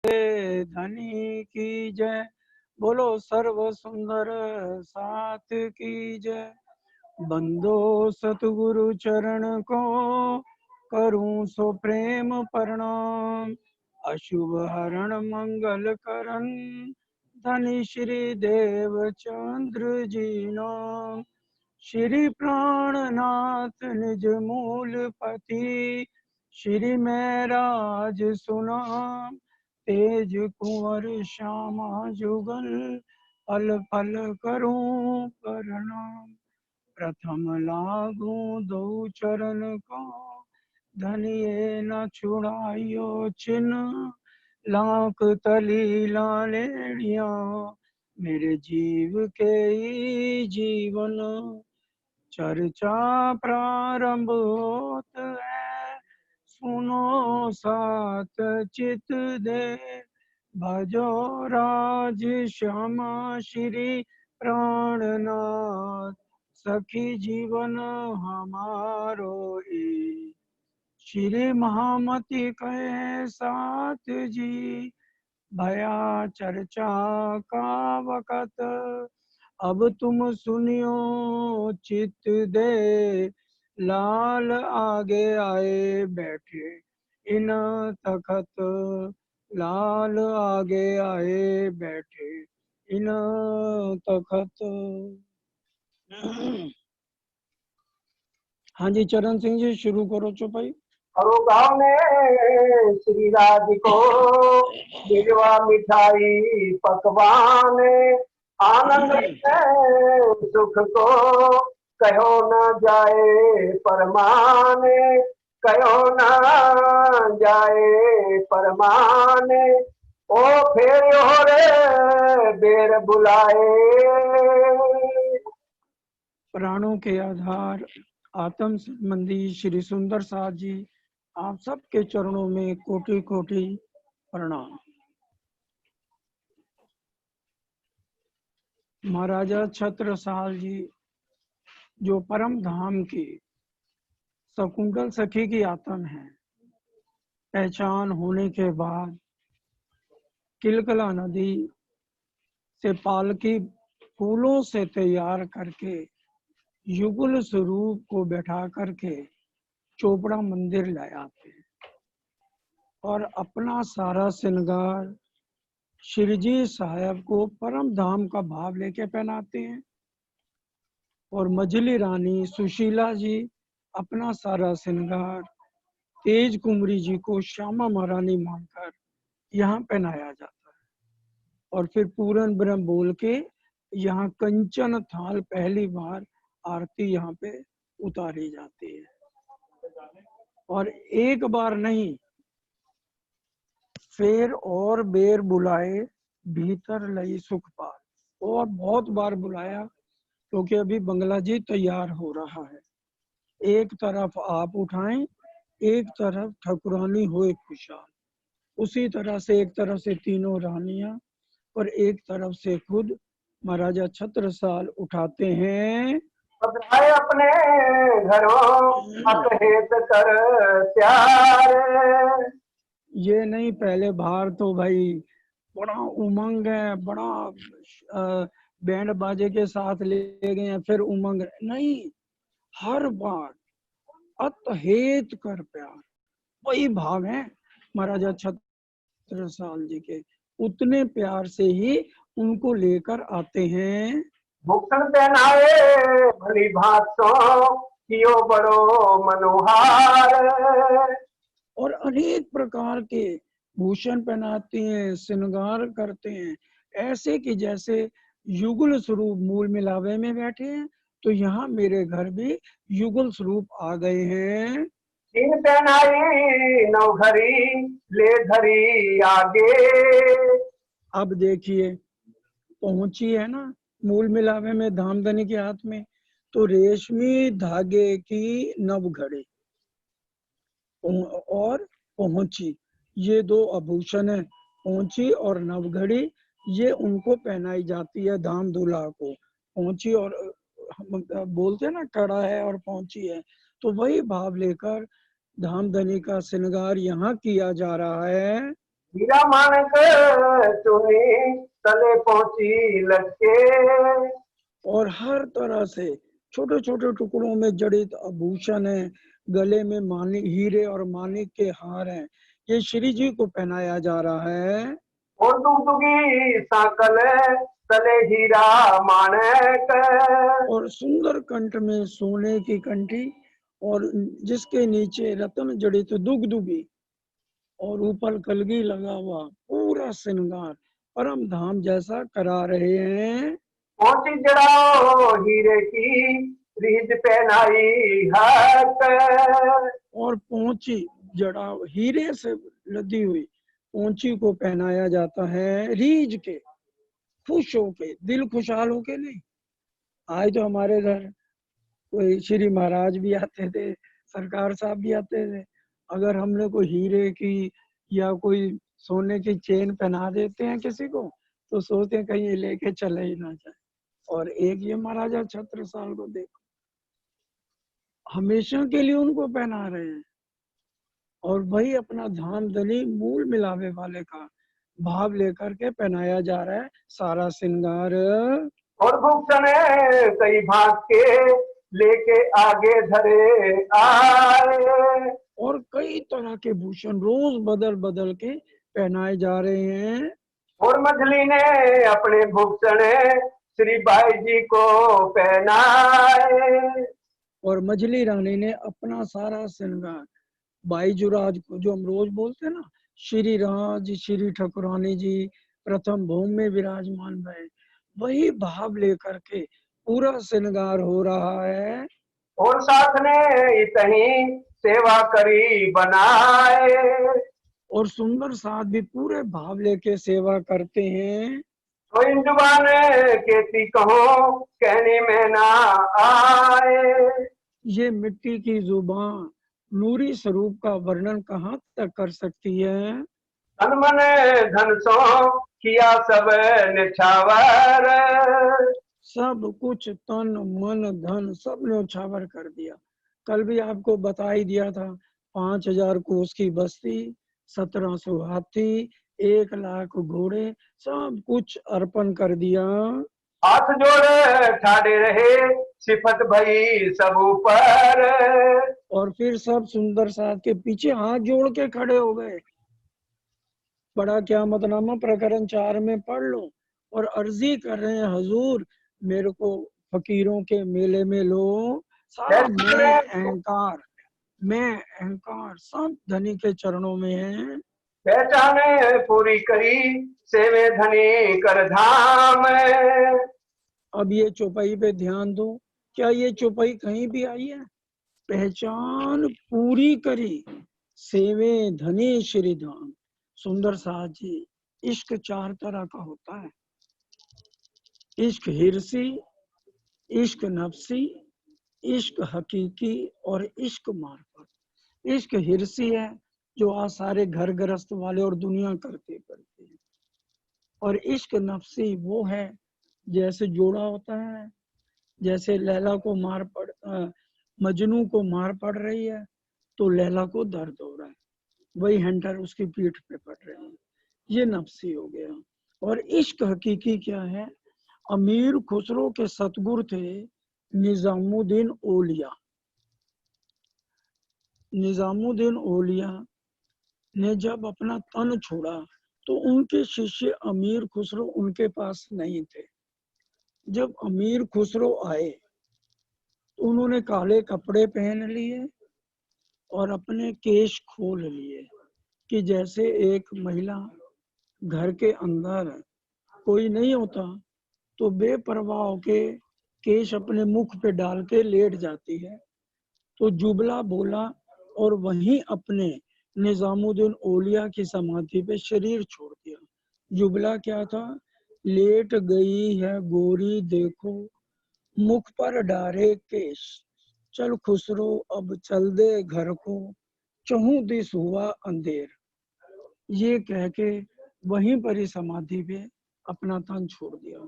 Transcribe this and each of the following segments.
धनी की जय। बोलो सर्व सुंदर साथ की जय। बंदो सतगुरु चरण को करूं सो प्रेम प्रणाम। अशुभ हरण मंगल करन धनी श्री देव चंद्र जी नाम। श्री प्राणनाथ निज मूल पति श्री महराज सुनाम। तेज कुंवर श्यामा जुगल पल पल करूं प्रणाम। प्रथम लागू दो चरण को धनिये न छुड़ाइयो चिन्ह। लाख तली लालेड़िया मेरे जीव के ही जीवन। चर्चा प्रारंभ होत है सुनो साथ चित दे। भजो राज श्यामा श्री प्राणनाथ सखी जीवन हमारो ही। श्री महामति कहे साथ जी भया चर्चा का वकत। अब तुम सुनियो चित दे लाल आगे आए बैठे इन तखत। लाल आगे आए बैठे इन तखत। हाँ जी चरण सिंह जी शुरू करो चौपाई। और गाँव में श्री राज को भिजवा मिठाई पकवान। आनंद सुख को कहो न जाए परमान। कहो न जाए परमान। ओ फेर हो रे बेर बुलाए। प्राणों के आधार आत्म संबंधी श्री सुंदर साथ जी आप सबके चरणों में कोटि कोटि प्रणाम। महाराजा छत्रसाल जी जो परम धाम की शकुंतल सखी की आत्म है, पहचान होने के बाद किलकला नदी से पालकी फूलों से तैयार करके युगल स्वरूप को बैठा करके चोपड़ा मंदिर ले आते और अपना सारा श्रृंगार श्री जी साहब को परम धाम का भाव लेके पहनाते हैं। और मझली रानी सुशीला जी अपना सारा श्रृंगार तेज कुंवरी जी को श्यामा महारानी मानकर यहाँ पहनाया जाता है। और फिर पूरन ब्रह्म बोल के यहाँ कंचन थाल पहली बार आरती यहाँ पे उतारी जाती है। और एक बार नहीं फिर और बेर बुलाए भीतर लई सुख पाल। और बहुत बार बुलाया क्योंकि अभी बंगला जी तैयार हो रहा है। एक तरफ आप उठाएं एक तरफ ठकुरानी होए खुशहाल। उसी तरह से एक तरफ से तीनों रानियां और एक तरफ से खुद महाराजा छत्रसाल उठाते हैं। बधाए अपने घरों अकहित कर प्यार। ये नहीं पहले बाहर तो भाई बड़ा उमंग है, बड़ा बैंड बाजे के साथ ले गए हैं, फिर उमंग नहीं, हर बार अतहेत कर प्यार वही भाव है महाराजा छत्रसाल जी के। उतने प्यार से ही उनको लेकर आते हैं। भूषण पहनाए भली भांतों कियो बड़ो मनोहार। और अनेक प्रकार के भूषण पहनाते हैं, श्रृंगार करते हैं, ऐसे कि जैसे युगल स्वरूप मूल मिलावे में बैठे हैं। तो यहाँ मेरे घर भी युगल स्वरूप आ गए हैं। इन पहनाई नवघरी ले धरी आगे। अब देखिए पहुंची है ना मूल मिलावे में धामधनी के हाथ में, तो रेशमी धागे की नव घड़ी और पहुंची, ये दो आभूषण है। पहुंची और नवघड़ी ये उनको पहनाई जाती है धाम दूल्हा को। पहुंची और हम बोलते हैं ना कड़ा है और पहुंची है, तो वही भाव लेकर धामधनी का श्रृंगार यहाँ किया जा रहा है। हीरा मानक चुनी तले पहुंची लटके। और हर तरह से छोटे छोटे टुकड़ों में जड़ित आभूषण है, गले में मानिक हीरे और मानिक के हार हैं, ये श्री जी को पहनाया जा रहा है। और दुगदुगी साकल तले हीरा मानक। और सुंदर कंठ में सोने की कंठी और जिसके नीचे रत्न जड़ित दुगदुगी और ऊपर कलगी लगा हुआ पूरा श्रृंगार परम धाम जैसा करा रहे हैं। पहुंची जड़ाओ हीरे की रीझ पहनाई हक। और पहुंची जड़ा हीरे से लदी हुई पहुंची को पहनाया जाता है रीझ के, खुश होके, दिल खुशहाल होके नहीं। आज तो हमारे घर कोई श्री महाराज भी आते थे, सरकार साहब भी आते थे, अगर हमने कोई हीरे की या कोई सोने की चेन पहना देते हैं किसी को तो सोचते हैं कहीं ये लेके चले ही ना जाए। और एक ये महाराजा छत्रसाल को देखो, हमेशा के लिए उनको पहना रहे हैं। और वही अपना धाम धनी मूल मिलावे वाले का भाव लेकर के पहनाया जा रहा है सारा श्रृंगार। और भूषण कई भाग के लेके आगे धरे आए। और कई तरह के भूषण रोज बदल बदल के पहनाए जा रहे हैं। और मछली ने अपने भूषण श्री बाई जी को पहनाए। और मझली रानी ने अपना सारा श्रृंगार बाईजुराज को, जो हम रोज बोलते हैं ना, श्री राज श्री ठकुरानी जी प्रथम भूमि में विराजमान भय, वही भाव लेकर के पूरा श्रृंगार हो रहा है। और साथ ने इतनी सेवा करी बनाए। और सुंदर साथ भी पूरे भाव लेके सेवा करते हैं। तो इन जुबान केती कहो कहने में ना आए। ये मिट्टी की जुबान नूरी स्वरूप का वर्णन कहाँ तक कर सकती है। तन मन धन सो किया सब निछावर। सब कुछ तन मन धन सब न्यौछावर कर दिया। कल भी आपको बता ही दिया था, 5,000 कोस की बस्ती, 1,700 हाथी, 1,00,000 घोड़े, सब कुछ अर्पण कर दिया। हाथ जोड़ ठाड़े रहे सिफत भई सब ऊपर। और फिर सब सुंदर साथ के पीछे हाथ जोड़ के खड़े हो गए। बड़ा क्या मतनामा प्रकरण 4 में पढ़ लो। और अर्जी कर रहे हैं, हजूर मेरे को फकीरों के मेले में लो। सारा मैं अहंकार सब धनी के चरणों में है। पहचाने पूरी करी सेवे धनी कर धाम। अब ये चौपाई पे ध्यान दो, क्या ये चौपाई कहीं भी आई है? पहचान पूरी करी सेवे धनी श्री धाम। सुंदर साथ जी, इश्क 4 तरह का होता है। इश्क हिरसी, इश्क नफसी, इश्क हकीकी और इश्क मार्फत। इश्क हिरसी है जो आज सारे घर गृहस्थ वाले और दुनिया करते हैं। और इश्क नफसी वो है जैसे जोड़ा होता है, जैसे लैला को मजनू को मार पड़ रही है तो लैला को दर्द हो रहा है, वही हंटर उसकी पीठ पे पड़ रहे हैं, ये नफसी हो गया। और इश्क हकीकी क्या है? अमीर खुसरो के सतगुरु थे निजामुद्दीन औलिया। निजामुद्दीन औलिया ने जब अपना तन छोड़ा तो उनके शिष्य अमीर खुसरो उनके पास नहीं थे। जब अमीर खुसरो आए तो उन्होंने काले कपड़े पहन लिए और अपने केश खोल लिए कि जैसे एक महिला घर के अंदर कोई नहीं होता तो बेपरवाह होके केश अपने मुख पे डाल के लेट जाती है। तो जुबला बोला और वहीं अपने निजामुद्दीन औलिया की समाधि पे शरीर छोड़ दिया। जुबला क्या था? लेट गई है गोरी देखो मुख पर डारे केश, चल खुसरो अब चल दे घर को, चहु दिस हुआ अंधेर। ये कह के वहीं पर ही समाधि पे अपना तन छोड़ दिया।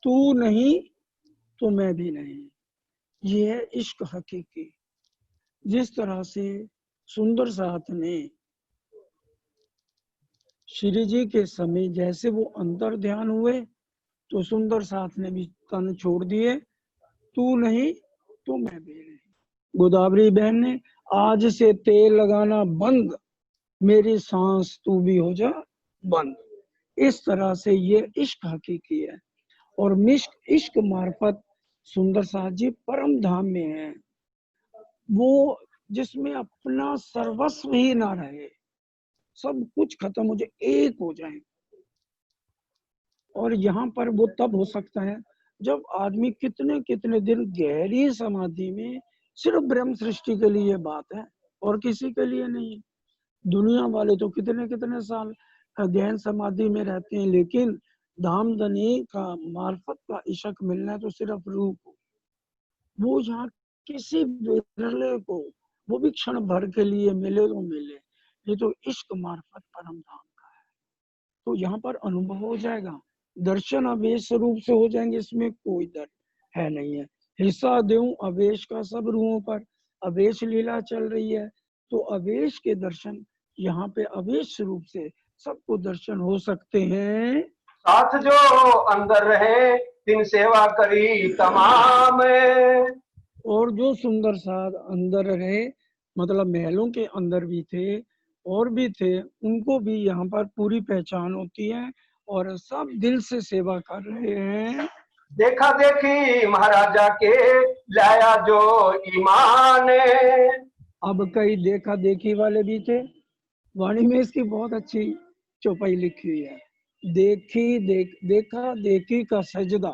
तू नहीं तो मैं भी नहीं, ये है इश्क हकीकी। जिस तरह से सुंदर साथ ने श्री जी के समय जैसे वो अंतर ध्यान हुए तो सुंदर साथ ने भी तन छोड़ दिए, तू नहीं तो मैं भी नहीं। गोदावरी बहन ने आज से तेल लगाना बंद, मेरी सांस तू भी हो जा बंद। इस तरह से ये इश्क हकीकी है। और इश्क मार्फत सुंदर साथ जी परम धाम में है, वो जिसमें अपना सर्वस्व ही ना रहे, सब कुछ खत्म हो जाए, एक हो जाए। और यहाँ पर वो तब हो सकता है जब आदमी कितने कितने दिन गहरी समाधि में, सिर्फ ब्रह्म सृष्टि के लिए बात है और किसी के लिए नहीं। दुनिया वाले तो कितने कितने साल गहन समाधि में रहते हैं, लेकिन धामधनी का मार्फत का इश्क मिलना है तो सिर्फ रूप हो। वो यहाँ किसी विरले को, वो भी क्षण भर के लिए मिले तो मिले, ये तो इश्क मार्फत परम धाम का है। तो यहाँ पर अनुभव हो जाएगा, दर्शन अवेश रूप से हो जाएंगे, इसमें कोई डर है नहीं है। हिस्सा दूं अवेश का सब रूहों पर, अवेश लीला चल रही है तो अवेश के दर्शन यहाँ पे अवेश रूप से सबको दर्शन हो सकते हैं। साथ जो अंदर रहे तिन सेवा करी तमाम। और जो सुंदर साथ अंदर रहे, मतलब महलों के अंदर भी थे और भी थे, उनको भी यहाँ पर पूरी पहचान होती है और सब दिल से सेवा कर रहे हैं। देखा देखी महाराजा के लाया जो ईमान। अब कई देखा देखी वाले भी थे, वाणी में इसकी बहुत अच्छी चौपाई लिखी हुई है। देखा देखी का सजदा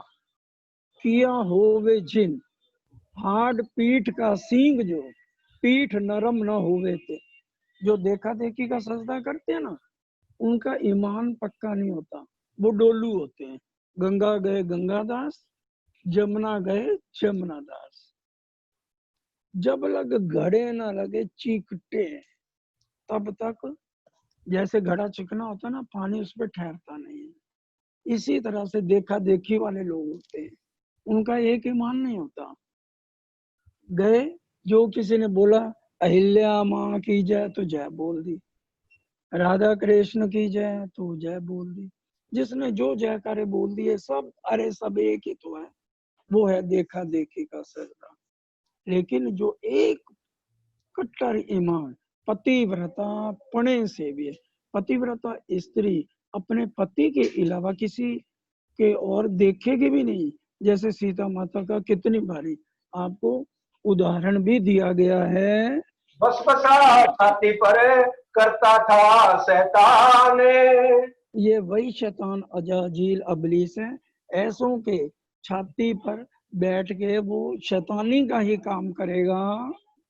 किया होवे जिन, हार्ड पीठ का सींग जो पीठ नरम न होवे थे। जो देखा देखी का सजदा करते हैं ना, उनका ईमान पक्का नहीं होता, वो डोलू होते हैं। गंगा गए गंगादास, जमुना गए जमुना दास, जब लग घड़े ना लगे चीकटे, तब तक जैसे घड़ा चिकना होता है ना, पानी उस पर ठहरता नहीं है। इसी तरह से देखा देखी वाले लोग होते हैं, उनका एक ईमान नहीं होता। गए, जो किसी ने बोला अहिल्या माँ की जय तो जय बोल दी, राधा कृष्ण की जय तो जय बोल दी, जिसने जो जयकारे बोल दिए सब, अरे सब एक ही तो है, वो है देखा देखी का सजदा। लेकिन जो एक कट्टर ईमान, पतिव्रता पणे से भी है, पतिव्रता स्त्री अपने पति के अलावा किसी के और देखेगी भी नहीं। जैसे सीता माता का कितनी बारी आपको उदाहरण भी दिया गया है। बस बसा छाती पर करता था शैतान। ये वही शैतान अजाजील अबलीस है, ऐसों के छाती पर बैठ के वो शैतानी का ही काम करेगा।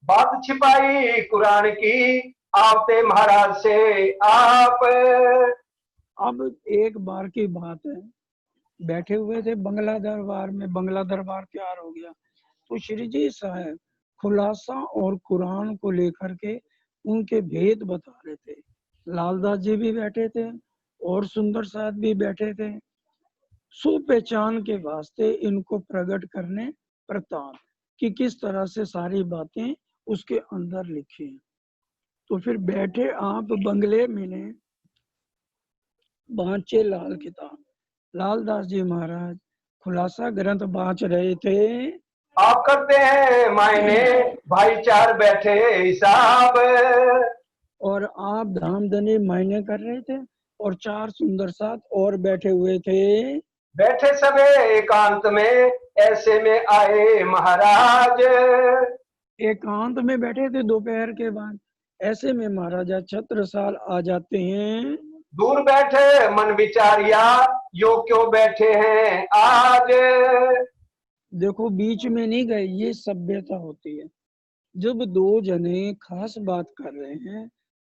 बात छिपाई कुरान की आपते महाराज से आप। अब एक बार की बात है, बैठे हुए थे बंगला दरबार में, बंगला दरबार तैयार हो गया तो श्री जी साहब खुलासा और कुरान को लेकर के उनके भेद बता रहे थे। लालदास जी भी बैठे थे और सुंदर साहब भी बैठे थे, सुपहचान के वास्ते इनको प्रकट करने प्रताप कि किस तरह से सारी बातें उसके अंदर लिखी हैं। तो फिर बैठे आप बंगले मिले, बांचे लाल किताब, लालदास जी महाराज खुलासा ग्रंथ बांच रहे थे। आप करते हैं मायने भाई चार बैठे हिसाब। और आप धामधनी मायने कर रहे थे और चार सुंदर साथ और बैठे हुए थे। बैठे सबे एकांत में ऐसे में आए महाराज। एकांत में बैठे थे दोपहर के बाद, ऐसे में महाराजा छत्रसाल आ जाते हैं। दूर बैठे मन विचारिया यो क्यों बैठे हैं आज। देखो बीच में नहीं गए, ये सभ्यता होती है। जब दो जने खास बात कर रहे हैं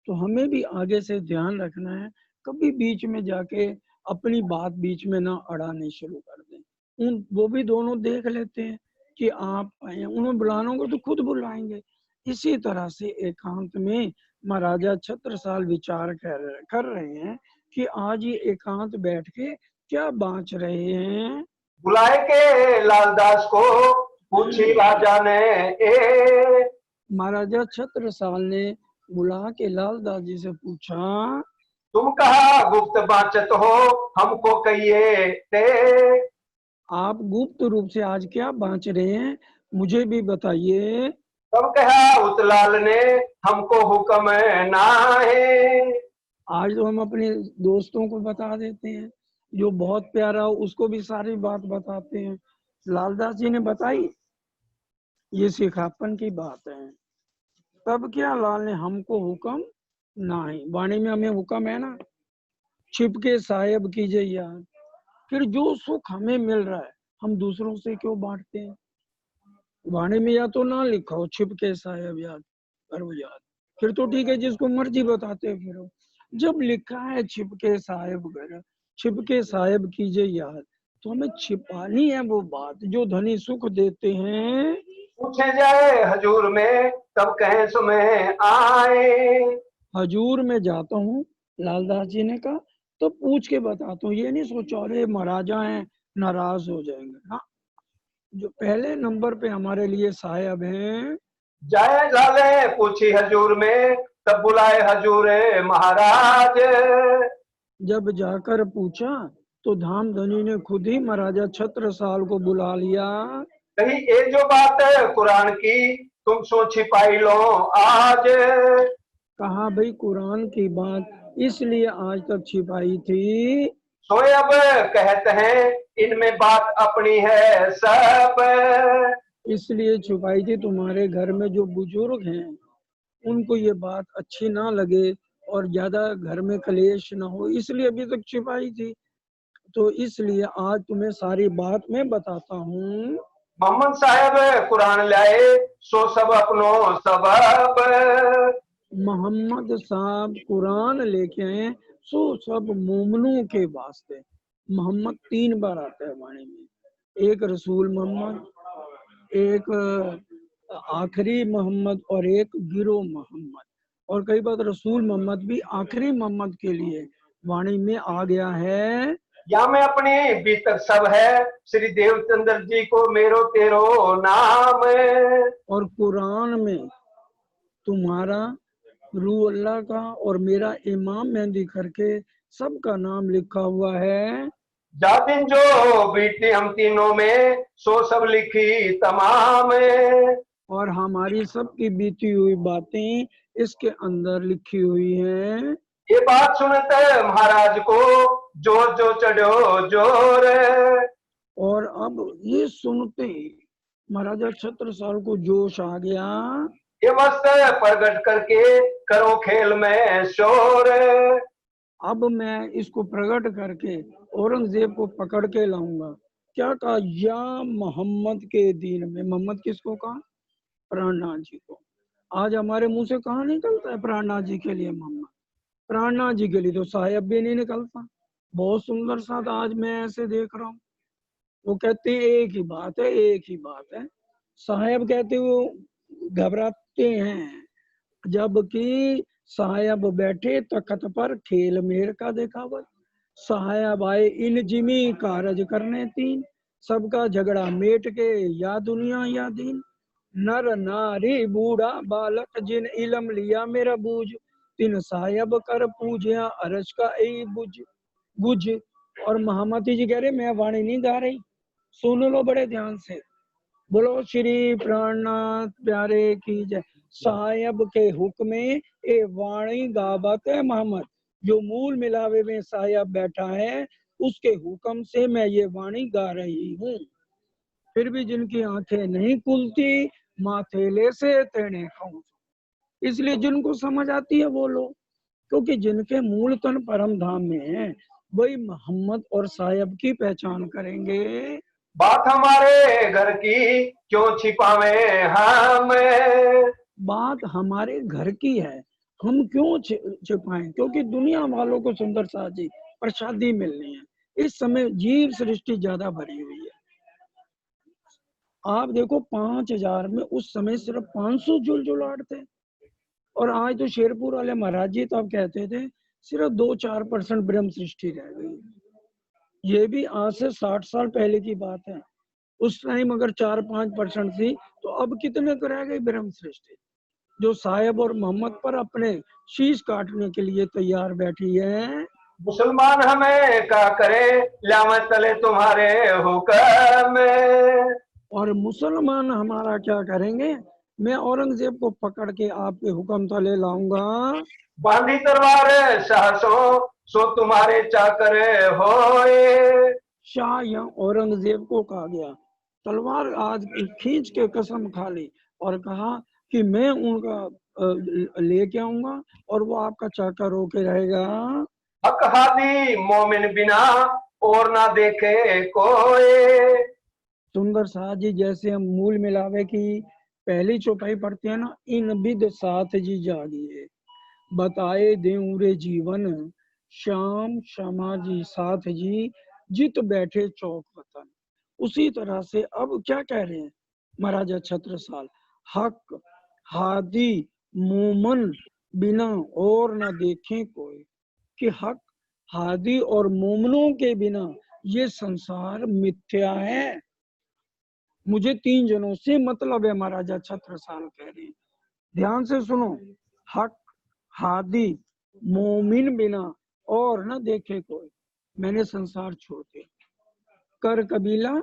तो हमें भी आगे से ध्यान रखना है, कभी बीच में जाके अपनी बात बीच में ना अड़ानी शुरू कर दें। वो भी दोनों देख लेते हैं कि आप आए, उन्हें बुलाना होगा तो खुद बुलाएंगे। इसी तरह से एकांत में महाराजा छत्रसाल विचार कर रहे हैं कि आज ये एकांत बैठ के क्या बांच रहे हैं। बुलाए के लालदास को पूछी राजा ने महाराजा छत्रसाल ने बुला के लालदास जी से पूछा, तुम कहा गुप्त बाचत हो, हमको कहिए ते। आप गुप्त रूप से आज क्या बांच रहे हैं, मुझे भी बताइए। तब कहा उतलाल ने, हमको हुक्म ना है। आज तो हम अपने दोस्तों को बता देते हैं, जो बहुत प्यारा हो उसको भी सारी बात बताते हैं। लालदास जी ने बताई, ये सिखापन की बात है। तब क्या लाल ने, हमको हुक्म ना है, वाणी में हमें हुक्म है ना, छिपके साहेब कीजिए याद। फिर जो सुख हमें मिल रहा है हम दूसरों से क्यों बांटते हैं? वाणी में या तो ना लिखा हो छिपके साहेब याद करो याद, फिर तो ठीक है, जिसको मर्जी बताते फिरो। जब लिखा है छिपके साहेब घर, छिपके साहेब कीजिए याद, तो हमें छिपानी है वो बात जो धनी सुख देते हैं। पूछे जाए हजूर में, तब कहे सुमें आए। हजूर में जाता हूँ, लालदास जी ने कहा, तो पूछ के बताता हूँ, ये नहीं सोचो अरे महाराजा हैं नाराज हो जाएंगे। हाँ, जो पहले नंबर पे हमारे लिए साहेब हैं। जाए झाले पूछी हजूर में, तब बुलाए हजूर महाराज। जब जाकर पूछा तो धाम धनी ने खुद ही महाराजा छत्रसाल को बुला लिया। कही ये जो बात है कुरान की, तुम सो छिपाई लो आज। कहा भाई कुरान की बात इसलिए आज तक छिपाई थी, सोए अब कहते हैं, इनमें बात अपनी है सब। इसलिए छुपाई थी तुम्हारे घर में जो बुजुर्ग हैं उनको ये बात अच्छी ना लगे और ज्यादा घर में कलेश ना हो, इसलिए अभी तक छिपाई थी। तो इसलिए आज तुम्हें सारी बात मैं बताता हूँ। मोहम्मद साहब कुरान लाए, सो सब अपनो सबब। मोहम्मद साहब कुरान लेके आए, सो सब मोमनों के वास्ते। मोहम्मद 3 बार आता है वाणी में, एक रसूल मोहम्मद, एक आखिरी मोहम्मद और एक गिरो मोहम्मद। और कई बार रसूल मोहम्मद भी आखिरी मोहम्मद के लिए वाणी में आ गया है। या में अपनी बीतक सब है, श्री देवचंद्र जी को मेरो तेरो नाम। और कुरान में तुम्हारा, रू अल्लाह का और मेरा इमाम मेहंदी करके सबका नाम लिखा हुआ है। जा दिन जो बीती हम तीनों में, सो सब लिखी तमाम। और हमारी सबकी बीती हुई बातें इसके अंदर लिखी हुई हैं। ये बात सुनते महाराज को, जोर जो चढ़ो जोर। और अब ये सुनते ही महाराजा छत्रसाल को जोश आ गया। ये मस्त प्रगट करके, करो खेल में शोर। अब मैं इसको प्रकट करके औरंगजेब को पकड़ के लाऊंगा। क्या कहा, या मोहम्मद के दीन में, मोहम्मद किसको कहा, प्राणनाथ जी को। आज हमारे मुंह से कहाँ निकलता है प्राणनाथ जी के लिए मोहम्मद, प्राणनाथ जी के लिए तो साहेब भी नहीं निकलता। बहुत सुंदर सा था, आज मैं ऐसे देख रहा हूँ, वो कहते हैं एक ही बात है, एक ही बात है। साहेब कहते वो घबराते हैं, जबकि साहेब बैठे तख्त पर खेल मेर का देखावत। साहेब आए इन जिमी कारज करने तीन, सबका झगड़ा मेट के या दुनिया या दीन। नर नारी बूढ़ा बालक जिन इलम लिया मेरा बूझ, तिन साहेब कर पूजया अरज का ए बुझ बुझ। और महामती जी कह रहे मैं वाणी नहीं गा रही, सुन लो बड़े ध्यान से। बोलो श्री प्राणनाथ प्यारे की जय। साहेब के हुक्म में ए वाणी गावत है मोहम्मद, जो मूल मिलावे में साहेब बैठा है उसके हुक्म से मैं ये वाणी गा रही हूँ। फिर भी जिनकी आंखें नहीं खुलती, माथेले से तेने कहूँ। इसलिए जिनको समझ आती है वो लोग, क्योंकि जिनके मूल तन परम धाम में है वही मोहम्मद और साहेब की पहचान करेंगे। बात हमारे घर की, क्यों छिपावे हम। बात हमारे घर की है, हम क्यों छिपाएं, क्योंकि दुनिया वालों को सुंदर साजी प्रसादी मिलनी है। इस समय जीव सृष्टि ज्यादा भरी हुई है। आप देखो 5,000 में उस समय सिर्फ 500 जुलझुलाट थे, और आज तो शेरपुर वाले महाराज जी तो आप कहते थे सिर्फ 2-4% ब्रह्म सृष्टि रह गई। ये भी आज से 60 साल पहले की बात है। उस टाइम अगर 4-5% थी तो अब कितने को रह गई ब्रह्म सृष्टि। जो साहेब और मोहम्मद पर अपने शीश काटने के लिए तैयार बैठी है। मुसलमान हमें क्या करे, लावे तले तुम्हारे हुक्म। और मुसलमान हमारा क्या करेंगे, मैं औरंगजेब को पकड़ के आपके हुक्म तले लाऊंगा। बांधी तलवार साहसों सो तुम्हारे चाकर होए। शाह या औरंगजेब को कहा गया, तलवार आज खींच के कसम खा ली और कहा कि मैं उनका लेके आऊंगा और वो आपका चाकर होके रहेगा। हक हादी मोमिन बिना और ना देखे कोई। सुंदर शाह जी, जैसे हम मूल मिलावे की पहली चौपाई पढ़ते हैं ना, इन विद साथ जी जागिए बताए दे उरे जीवन, श्याम क्षमा जी साथ जी जित बैठे चौक वतन। उसी तरह से अब क्या कह रहे हैं महाराजा छत्रसाल, हक हादी मोमन बिना और न देखें कोई, कि हक हादी और मोमनों के बिना ये संसार मिथ्या है। मुझे 3 जनों से मतलब है, महाराजा छत्रसाल कह रहे हैं। ध्यान से सुनो, हक हादी मोमिन बिना और न देखे कोई, मैंने संसार छोड़ दिया। कर कबीला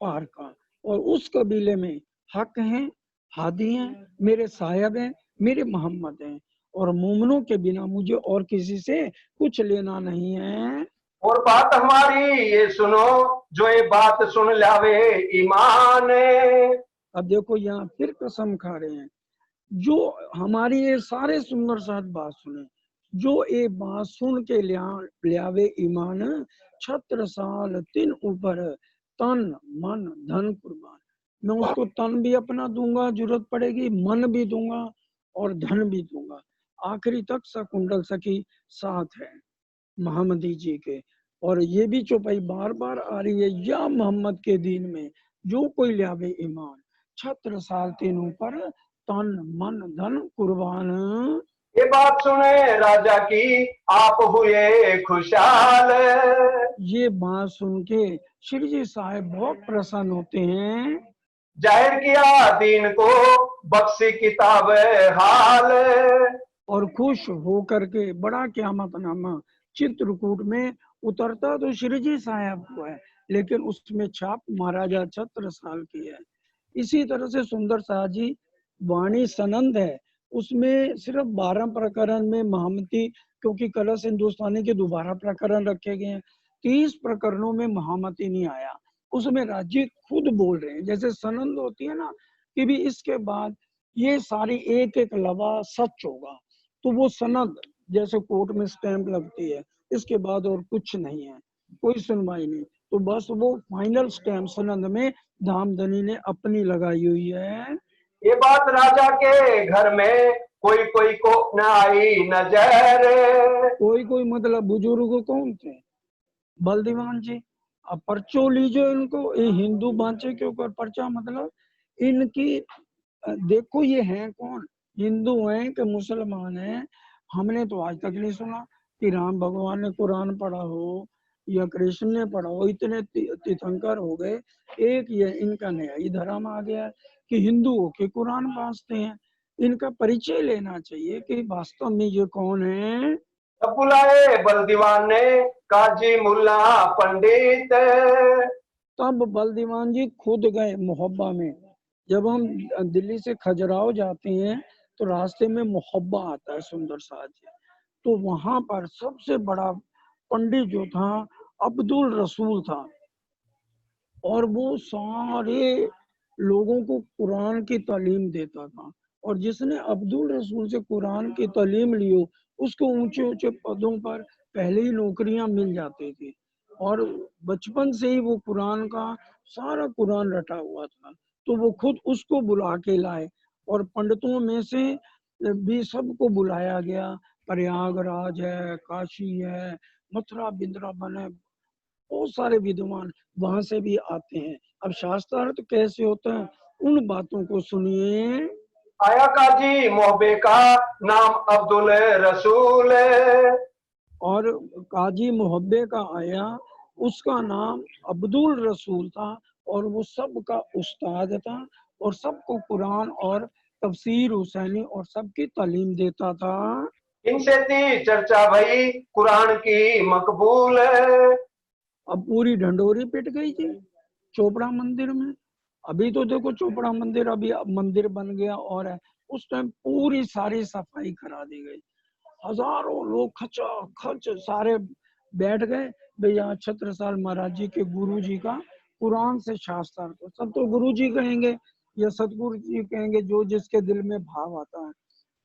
पार का, और उस कबीले में हक हैं, हादी हैं, मेरे साहब हैं, मेरे मोहम्मद हैं, और मोमनों के बिना मुझे और किसी से कुछ लेना नहीं है। और बात हमारी ये सुनो, जो ये बात सुन लावे ईमान। अब देखो यहाँ फिर कसम खा रहे हैं, जो हमारी ये सारे सुंदर साथ बात सुने, जो ये बात सुन के लियावे ईमान, छत्रसाल तिन ऊपर तन मन धन कुर्बान। मैं उसको तन भी अपना दूंगा, जरूरत पड़ेगी मन भी दूंगा और धन भी दूंगा। आखिरी तक शकुंतल सखी साथ है मोहम्मदी जी के। और ये भी चौपाई बार बार आ रही है, या मोहम्मद के दीन में जो कोई लियावे ईमान, छत्रसाल तीनों पर तन मन धन कुर्बान। ये बात सुने राजा की आप हुए खुशहाल। ये बात सुन के श्री जी साहब बहुत प्रसन्न होते हैं जाहिर किया दीन को बख्शी किताब हाल। और खुश होकर के बड़ा क़यामतनामा चित्रकूट में उतरता तो श्री जी साहब को है, लेकिन उसमें छाप महाराजा छत्रसाल की है। इसी तरह से सुंदर शाह जी वाणी सनंद है, उसमें सिर्फ 12 प्रकरण में महामती, क्योंकि कलश हिंदुस्तानी के दोबारा प्रकरण रखे गए हैं, 30 प्रकरणों में महामती नहीं आया। उसमें राज्य खुद बोल रहे हैं, जैसे सनंद होती है ना कि भी इसके बाद ये सारी एक एक लवा सच होगा, तो वो सनद जैसे कोर्ट में स्टैंप लगती है, इसके बाद और कुछ नहीं है, कोई सुनवाई नहीं, तो बस वो फाइनल स्टैंप सनद में धामधनी ने अपनी लगाई हुई है। ये बात राजा के घर में कोई कोई को न आई नजर। कोई कोई मतलब बुजुर्ग कौन थे, बलदीवान जी। अब पर्चो लीजिए इनको, ये हिंदू बांचे के ऊपर पर्चा, मतलब इनकी देखो ये हैं कौन, हिंदू हैं कि मुसलमान हैं। हमने तो आज तक नहीं सुना कि राम भगवान ने कुरान पढ़ा हो या कृष्ण ने पढ़ा हो। इतने तीर्थंकर हो गए, एक ये इनका नया ही धर्म आ गया है कि हिंदुओं के कुरान बांचते हैं। इनका परिचय लेना चाहिए कि वास्तव में ये कौन है। तब बुलाए बलदीवान ने काजी मुल्ला पंडित। तब बलदीवान जी खुद गए मोहब्बा में। जब हम दिल्ली से खजुराहो जाते हैं तो रास्ते में मोहब्बा आता है सुंदर शाह जी, तो वहां पर सबसे बड़ा पंडित जो था अब्दुल रसूल था, और वो सारे लोगों को कुरान की तालीम देता था। और जिसने अब्दुल रसूल से कुरान की तालीम ली हो, उसको ऊंचे ऊंचे पदों पर पहले ही नौकरियां मिल जाती थी, और बचपन से ही वो कुरान का सारा कुरान रटा हुआ था। तो वो खुद उसको बुला के लाए, और पंडितों में से भी सबको बुलाया गया। प्रयागराज है, काशी है, मथुरा वृंदावन है, बहुत सारे विद्वान वहां से भी आते हैं। अब शास्त्रार्थ कैसे होता है उन बातों को सुनिए। आया काजी मोहबे का नाम अब्दुल रसूल। और काजी मुहब्बे का आया, उसका नाम अब्दुल रसूल था, और वो सबका उस्ताद था और सबको कुरान और तफसीर हुसैनी और सबकी तालीम देता था। इनसे थी चर्चा भई कुरान की मकबूल। अब पूरी ढंडोरी पिट गई जी चोपड़ा मंदिर में। अभी तो देखो चोपड़ा मंदिर अभी अब मंदिर बन गया और है, उस टाइम पूरी सारी सफाई करा दी गई। हजारों लोग खचा खच सारे बैठ गए भाई यहाँ छत्रसाल महाराज जी के गुरु जी का कुरान से शास्त्र को, सब तो गुरु जी कहेंगे या सतगुरु जी कहेंगे, जो जिसके दिल में भाव आता है।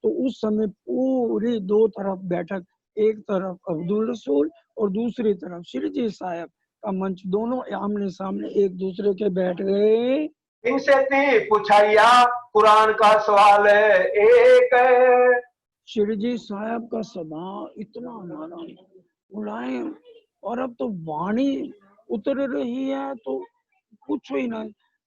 तो उस समय पूरी दो तरफ बैठक, एक तरफ अब्दुल रसूल और दूसरी तरफ श्री जी साहब का मंच, दोनों आमने सामने एक दूसरे के बैठ गए। इनसे थी पूछाइया कुरान का सवाल एक। श्री जी साहब का स्वभाव इतना नरम मुलायम, और अब तो वाणी उतर रही है तो पूछो ही ना,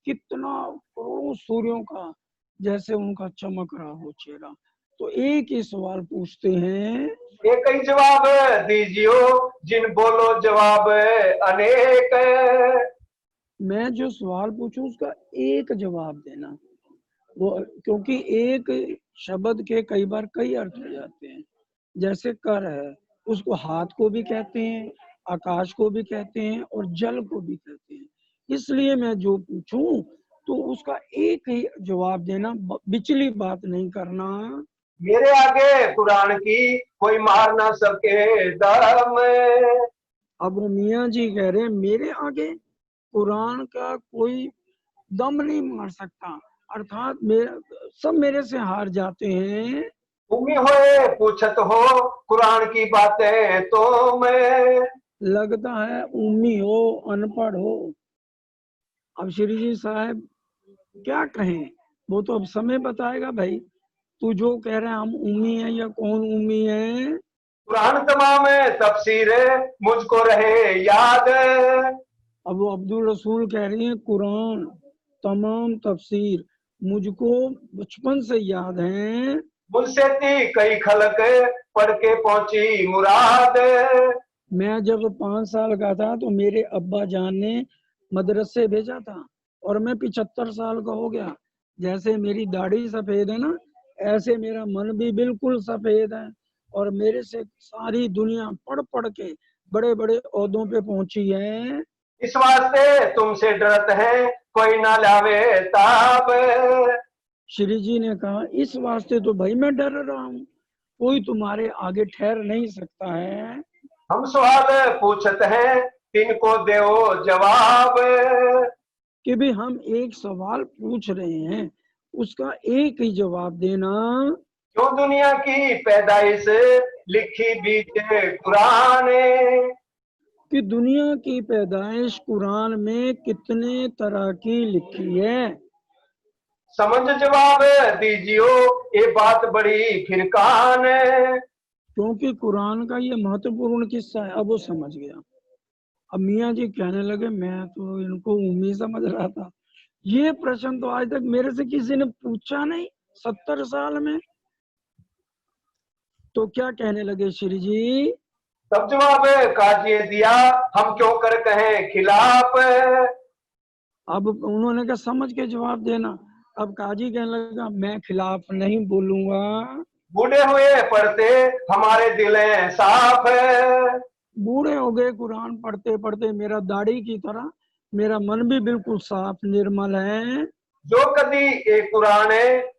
कितना करोड़ों सूर्यों का जैसे उनका चमक रहा हो चेहरा। तो एक ही सवाल पूछते हैं, एक ही जवाब दीजियो जिन बोलो जवाब अनेक। मैं जो सवाल पूछूं उसका एक जवाब देना। वो क्योंकि एक शब्द के कई बार कई अर्थ हो जाते हैं। जैसे कर है, उसको हाथ को भी कहते हैं, आकाश को भी कहते हैं और जल को भी कहते हैं। इसलिए मैं जो पूछूं तो उसका एक ही जवाब देना, बिचली बात नहीं करना। मेरे आगे कुरान की कोई मार ना सके दम। अब वो मियाँ जी कह रहे हैं मेरे आगे कुरान का कोई दम नहीं मार सकता, अर्थात सब मेरे से हार जाते हैं। तुम ही होए पूछत हो कुरान की बातें तो मैं। लगता है उम्मी हो, अनपढ़ हो। अब श्री जी साहब क्या कहें, वो तो अब समय बताएगा भाई। तू जो कह रहा है हम उम्मी हैं या कौन उम्मी है। कुरान तमाम तफसीर मुझको रहे याद। अब वो अब्दुल रसूल कह रही हैं कुरान तमाम तफसीर मुझको बचपन से याद है। मुझसे थी कई खलक पढ़ के पहुंची मुराद। मैं जब 5 साल का था तो मेरे अब्बा जान ने मदरसे भेजा था और मैं 75 साल का हो गया। जैसे मेरी दाढ़ी सफेद है ना, ऐसे मेरा मन भी बिल्कुल सफेद है। और मेरे से सारी दुनिया पढ़ पढ़ के बड़े बड़े ओहदों पे पहुंची है। इस वास्ते तुमसे डरत है कोई ना लावे ताब। श्री जी ने कहा इस वास्ते तो भाई मैं डर रहा हूँ, कोई तुम्हारे आगे ठहर नहीं सकता है। हम सवाल पूछत हैं तिनको देओ जवाब। कि भी हम एक सवाल पूछ रहे हैं, उसका एक ही जवाब देना। क्यों दुनिया की पैदाइश लिखी बीच कुरान। कि दुनिया की पैदाइश कुरान में कितने तरह की लिखी है। समझ जवाब दीजियो ये बात बड़ी फिरकान। क्योंकि कुरान का ये महत्वपूर्ण किस्सा है। अब वो समझ गया। अब मियाँ जी कहने लगे मैं तो इनको उम्मीद समझ रहा था, ये प्रश्न तो आज तक मेरे से किसी ने पूछा नहीं 70 साल में। तो क्या कहने लगे श्री जी, तब जवाब काजिए दिया हम क्यों कर कहें खिलाफ। अब उन्होंने कहा समझ के जवाब देना। अब काजी कहने लगा मैं खिलाफ नहीं बोलूंगा। बूढ़े हुए पढ़ते हमारे दिल साफ है। बूढ़े हो गए कुरान पढ़ते पढ़ते, मेरा दाढ़ी की तरह मेरा मन भी बिल्कुल साफ निर्मल है। जो कदी एक कुरान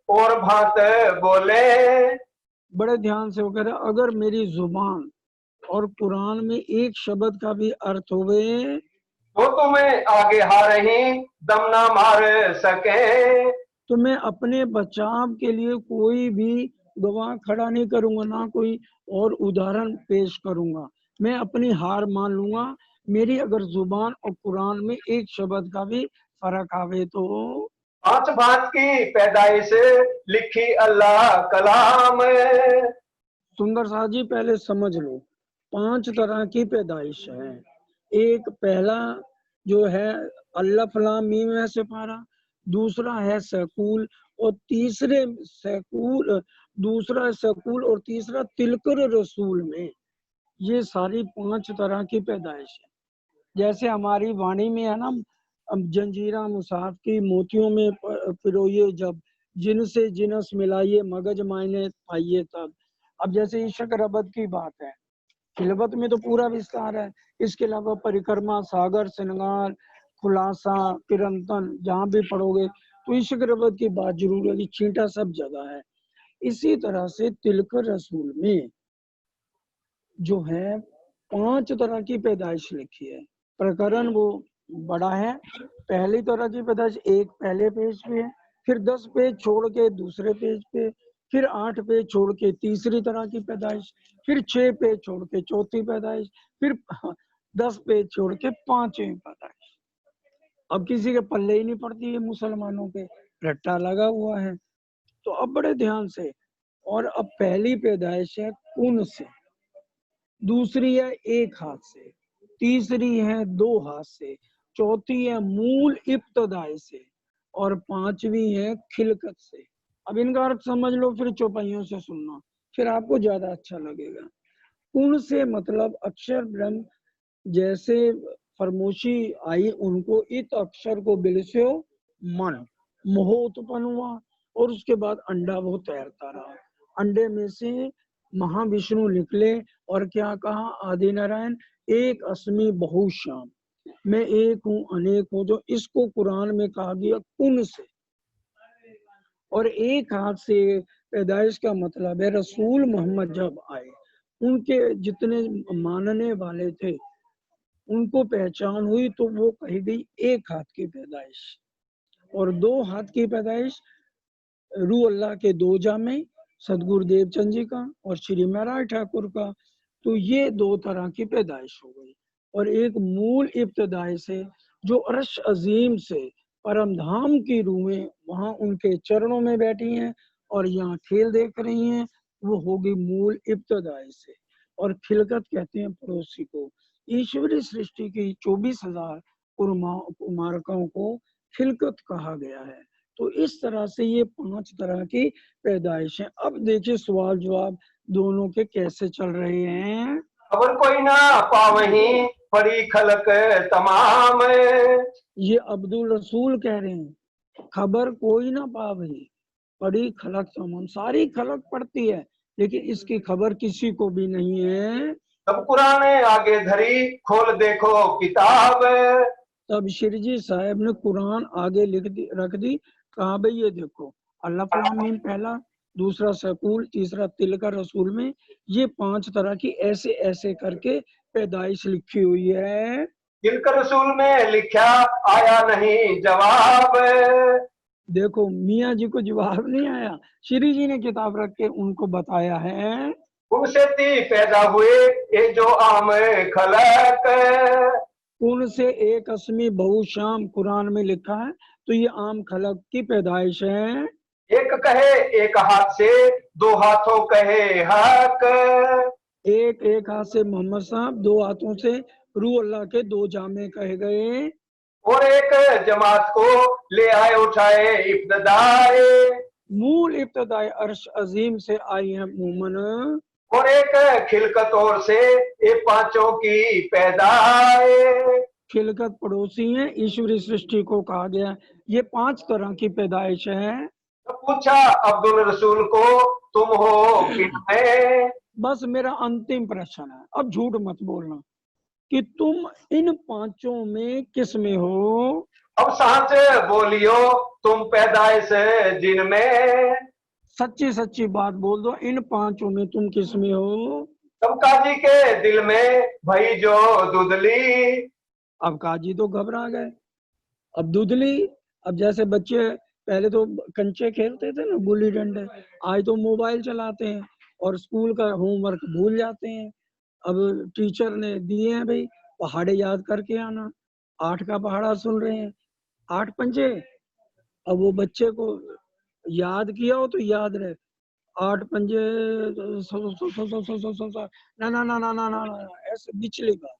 और भात बोले। बड़े ध्यान से वो कह रहे अगर मेरी जुबान और कुरान में एक शब्द का भी अर्थ होवे तो तुम्हें आगे हारही दम ना मार सके। तो मैं अपने बचाव के लिए कोई भी गवाह खड़ा नहीं करूंगा, ना कोई और उदाहरण पेश करूंगा। मैं अपनी हार मान लूंगा। मेरी अगर जुबान और कुरान में एक शब्द का भी फर्क आवे तो। 5 भात की पैदाइश लिखी अल्लाह कलाम। सुंदर साह जी पहले समझ लो, 5 तरह की पैदाइश है। एक पहला जो है अल्लाह फलाम मीम है सिपारा, दूसरा है सकूल और दूसरा सकूल और तीसरा तिलकर रसूल में। ये सारी 5 तरह की पैदाइश है। जैसे हमारी वाणी में है ना, जंजीरा मुसाफ की मोतियों में पिरोइए जब जिनसे जिनस मिलाइए मगज मायने पाइए तब। अब जैसे इशक रबत की बात है, खिलवत में तो पूरा विस्तार है, इसके अलावा परिक्रमा, सागर, श्रृंगार, खुलासा, किरंतन, जहां भी पढ़ोगे तो इशक रबत की बात जरूर है कि छींटा सब जगह है। इसी तरह से तिलकर रसूल में जो है 5 तरह की पैदाइश लिखी है। प्रकरण वो बड़ा है। पहली तरह की पैदाइश एक पहले पेज पे है, फिर 10 पेज छोड़ के दूसरे पेज पे, फिर 8 पेज छोड़ के तीसरी तरह की पैदाइश, फिर 6 पेज छोड़ के चौथी पैदाइश, फिर 10 पेज छोड़ के 5वीं पैदाइश। अब किसी के पल्ले ही नहीं पड़ती है, मुसलमानों के रट्टा लगा हुआ है। तो अब बड़े ध्यान से, और अब पहली पैदाइश है कुन से, दूसरी है एक हाथ से, तीसरी है 2 हाथ से, चौथी है मूल इब्तदाई से, और 5वीं है खिलकत से। अब इनका अर्थ समझ लो, फिर चौपाइयों से सुनना, फिर आपको ज्यादा अच्छा लगेगा। कुन से मतलब अक्षर ब्रह्म जैसे फरमोशी आई उनको, इत अक्षर को बिलस्यो मन, मोह उत्पन्न हुआ, और उसके बाद अंडा वो तैरता रहा। अंडे में से महाविष्णु निकले और क्या कहा, आदि नारायण एक अस्मि बहुश्याम, मैं एक हूँ अनेक हूँ, जो इसको कुरान में कहा गया कुन से। और एक हाथ से पैदाइश का मतलब है रसूल मोहम्मद जब आए, उनके जितने मानने वाले थे उनको पहचान हुई, तो वो कही गई एक हाथ की पैदाइश। और 2 हाथ की पैदाइश रू अल्लाह के 2 जामे, सदगुरु देवचंद जी का और श्री महाराज ठाकुर का। तो ये 2 तरह की पैदाइश हो गई। और एक मूल इब्तदाई से जो अर्श अजीम से परम धाम की रूहें वहां उनके चरणों में बैठी हैं और यहाँ खेल देख रही हैं, वो होगी मूल इब्तदाई से। और खिलकत कहते हैं पड़ोसी को। ईश्वरी सृष्टि की 24,000 कुमारकों को खिलकत कहा गया है। तो इस तरह से ये 5 तरह की पैदाइश है। अब देखिए सवाल जवाब दोनों के कैसे चल रहे हैं। खबर कोई ना पावही पड़ी खलक तमाम। ये अब्दुल रसूल कह रहे हैं, खबर कोई ना पावे पड़ी खलक तमाम, सारी खलक पड़ती है लेकिन इसकी खबर किसी को भी नहीं है। तब कुरान आगे धरी खोल देखो किताब। तब श्री जी साहब ने कुरान आगे रख दी, कहा भाई ये देखो, अल्लाह लाम मीम पहला, दूसरा सकूल, तीसरा तिलकर रसूल में ये 5 तरह की ऐसे ऐसे करके पैदाइश लिखी हुई है। तिलकर रसूल में लिखा आया नहीं जवाब। देखो मियाँ जी को जवाब नहीं आया, श्री जी ने किताब रख के उनको बताया है। उनसे ती पैदा हुए ये जो आम खलक। कौन से एक अस्मी बहुशाम कुरान में लिखा है, तो ये आम खलक की पैदाइश है। एक कहे एक हाथ से 2 हाथों कहे हक। एक हाथ से मोहम्मद साहब, 2 हाथों से रू अल्लाह के 2 जामे कहे गए। और एक जमात को ले आए उठाए इब्तदाए। मूल इब्तदाई अर्श अजीम से आई है मोमन। और एक खिलकत और से ये 5 की पैदाए। खिलकत पड़ोसी है, ईश्वरी सृष्टि को कहा गया ये 5 तरह की पैदाइश है। तो पूछा अब्दुल रसूल को तुम हो किनमें। बस मेरा अंतिम प्रश्न है, अब झूठ मत बोलना कि तुम इन 5 में किस में हो। अब सांच बोलियो तुम पैदाइश जिनमें। सच्ची सच्ची बात बोल दो, इन 5 में तुम किस में हो। तब काजी के दिल में भई जो दुधली। अब काजी तो घबरा गए, अब दुधली। अब जैसे बच्चे पहले तो कंचे खेलते थे ना, गुल्ली डंडे, आज तो मोबाइल चलाते हैं और स्कूल का होमवर्क भूल जाते हैं। अब टीचर ने दिए हैं भाई पहाड़े याद करके आना, 8 का पहाड़ा सुन रहे हैं, 8 पंजे। अब वो बच्चे को याद किया हो तो याद रहे, 8 पंजे ना ना ना ना ना ना ना, ऐसे बिचली बात।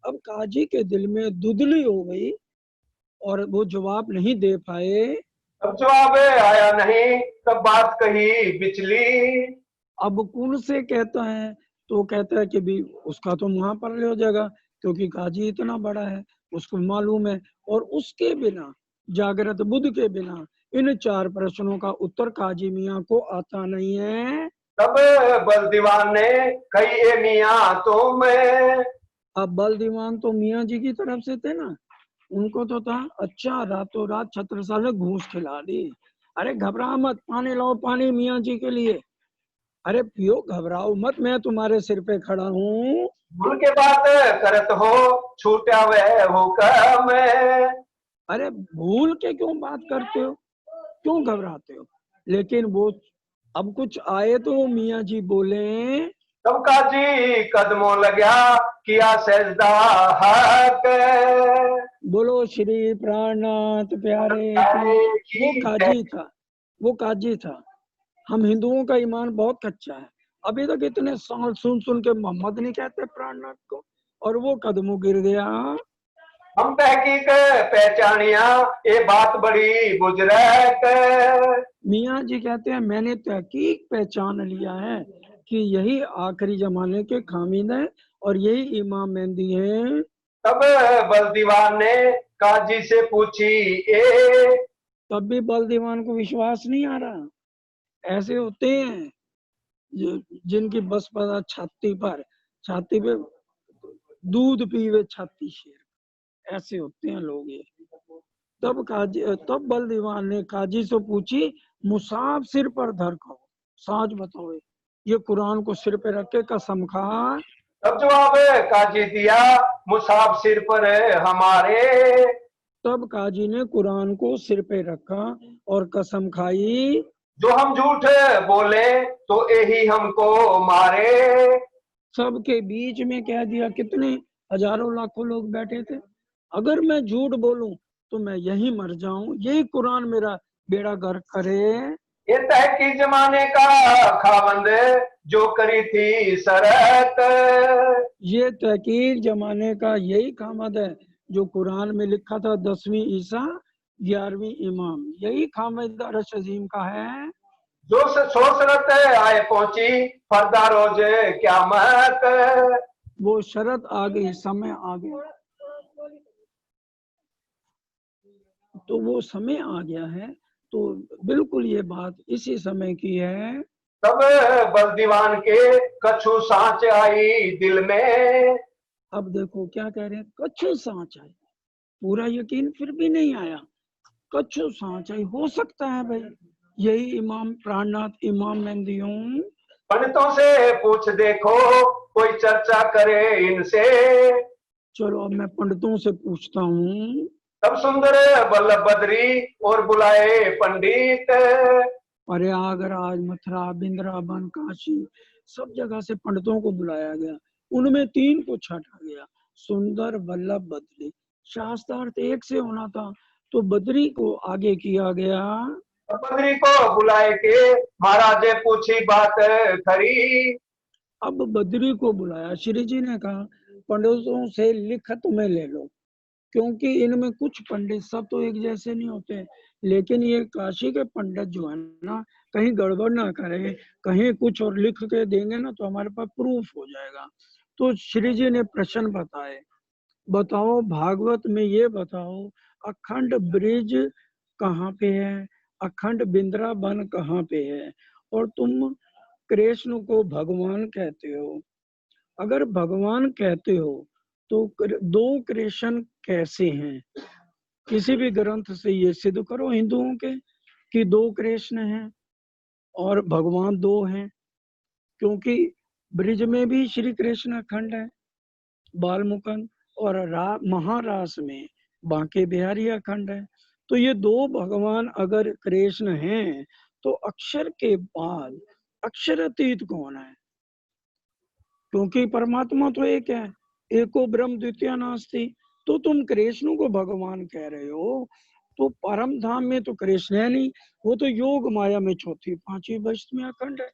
अब काजी के दिल में दुधली हो गई और वो जवाब नहीं दे पाए। अब जवाब आया नहीं तब बात कही बिचली। अब कौन से कहता है तो कहता है कि भी उसका तो वहां पर ले हो जाएगा क्योंकि काजी इतना बड़ा है, उसको मालूम है। और उसके बिना, जागृत बुद्ध के बिना इन 4 प्रश्नों का उत्तर काजी मियाँ को आता नहीं है। तब बल दीवान ने कही, ए मियाँ तो मैं। अब बल दीवान तो मियाँ जी की तरफ से थे ना, उनको तो था अच्छा रातों रात छत्रसाल ने घूस खिला दी। अरे घबरा मत, पानी लाओ पानी मियाँ जी के लिए। अरे पियो, घबराओ मत, मैं तुम्हारे सिर पे खड़ा हूँ। भूल के बात करत हो, छूटा वह हुक्म। अरे भूल के क्यों बात करते हो, क्यों घबराते हो? लेकिन वो अब कुछ आए तो मियाँ जी बोले, तब काजी कदमों लग्या, किया सजदा हक। बोलो श्री प्राणनाथ प्यारे की। वो काजी था, वो काजी था। हम हिंदुओं का ईमान बहुत कच्चा है। अभी तक इतने साल सुन सुन के मोहम्मद नहीं कहते प्राणनाथ को, और वो कदमों गिर गया। हम तहकीक पहचानिया, ये बात बड़ी बुजुर्ग। मियाँ जी कहते हैं मैंने तहकीक पहचान लिया है कि यही आखिरी जमाने के खामिद हैं और यही इमाम मेहदी हैं। तब बल दीवान ने काजी से पूछी, ए तब भी बल दीवान को विश्वास नहीं आ रहा। ऐसे होते हैं जिनकी बस पता छाती पे दूध पीवे छाती शेर, ऐसे होते हैं लोग ये। तब बल दीवान ने काजी से पूछी, मुसाफ सिर पर धर कहो, साच बताओ ये कुरान को सिर पे रख के कसम खा। तब जवाब काजी दिया, मुसाब सिर पर हमारे। तब काजी ने कुरान को सिर पे रखा और कसम खाई, जो हम झूठ बोले तो यही हमको मारे। सबके बीच में कह दिया, कितने हजारों लाखों लोग बैठे थे, अगर मैं झूठ बोलूं तो मैं यही मर जाऊं, यही कुरान मेरा बेड़ा गर्क करे। ये तहकीक जमाने का खाबंद, जो करी थी शरत। ये तहकीर जमाने का यही खामद है जो कुरान में लिखा था 10वीं ईसा 11वीं इमाम, यही खामद अरश अजीम का है। जो शरत आए पहुंची, फरदा रोज क्यामत। वो शरत आ गई, समय आ गया, तो वो समय आ गया है, तो बिल्कुल ये बात इसी समय की है। तब बल दीवान के कछु सांच आई दिल में। अब देखो क्या कह रहे हैं, कच्छु सांच आई, पूरा यकीन फिर भी नहीं आया। कच्छु सांच आई, हो सकता है भाई यही इमाम प्राणनाथ इमाम मेहदी हूँ। पंडितों से पूछ देखो, कोई चर्चा करे इनसे। चलो अब मैं पंडितों से पूछता हूँ। तब सुंदर वल्लभ बद्री और बुलाए पंडित। प्रयागराज, मथुरा, वृंदावन, काशी, सब जगह से पंडितों को बुलाया गया। उनमें 3 को छाटा गया, सुंदर, वल्लभ, बद्री। शास्त्रार्थ एक से होना था तो बद्री को आगे किया गया। बद्री को बुलाए के महाराज पूछी बात खरी। अब बद्री को बुलाया, श्री जी ने कहा पंडितों से लिखत में ले लो, क्योंकि इनमें कुछ पंडित, सब तो एक जैसे नहीं होते, लेकिन ये काशी के पंडित जो है ना, कहीं गड़बड़ ना करें, कहीं कुछ और लिख के देंगे ना तो हमारे पास प्रूफ हो जाएगा। तो श्री जी ने प्रश्न बताए, बताओ भागवत में ये बताओ, अखंड ब्रिज कहाँ पे है, अखंड वृंदावन कहाँ पे है, और तुम कृष्ण को भगवान कहते हो। अगर भगवान कहते हो तो 2 कृष्ण कैसे हैं? किसी भी ग्रंथ से ये सिद्ध करो हिंदुओं के कि 2 कृष्ण हैं और भगवान 2 हैं, क्योंकि ब्रिज में भी श्री कृष्ण अखंड है, बालमुकुंद, और महारास में बांके बिहारी अखंड है। तो ये 2 भगवान अगर कृष्ण हैं तो अक्षर के बाद अक्षरातीत कौन है? क्योंकि परमात्मा तो एक है, एको ब्रह्म द्वितीय नास्ति। तो तुम कृष्ण को भगवान कह रहे हो, तो परम धाम में तो कृष्ण है नहीं, वो तो योग माया में चौथी 5वीं वस्तु में अखंड है,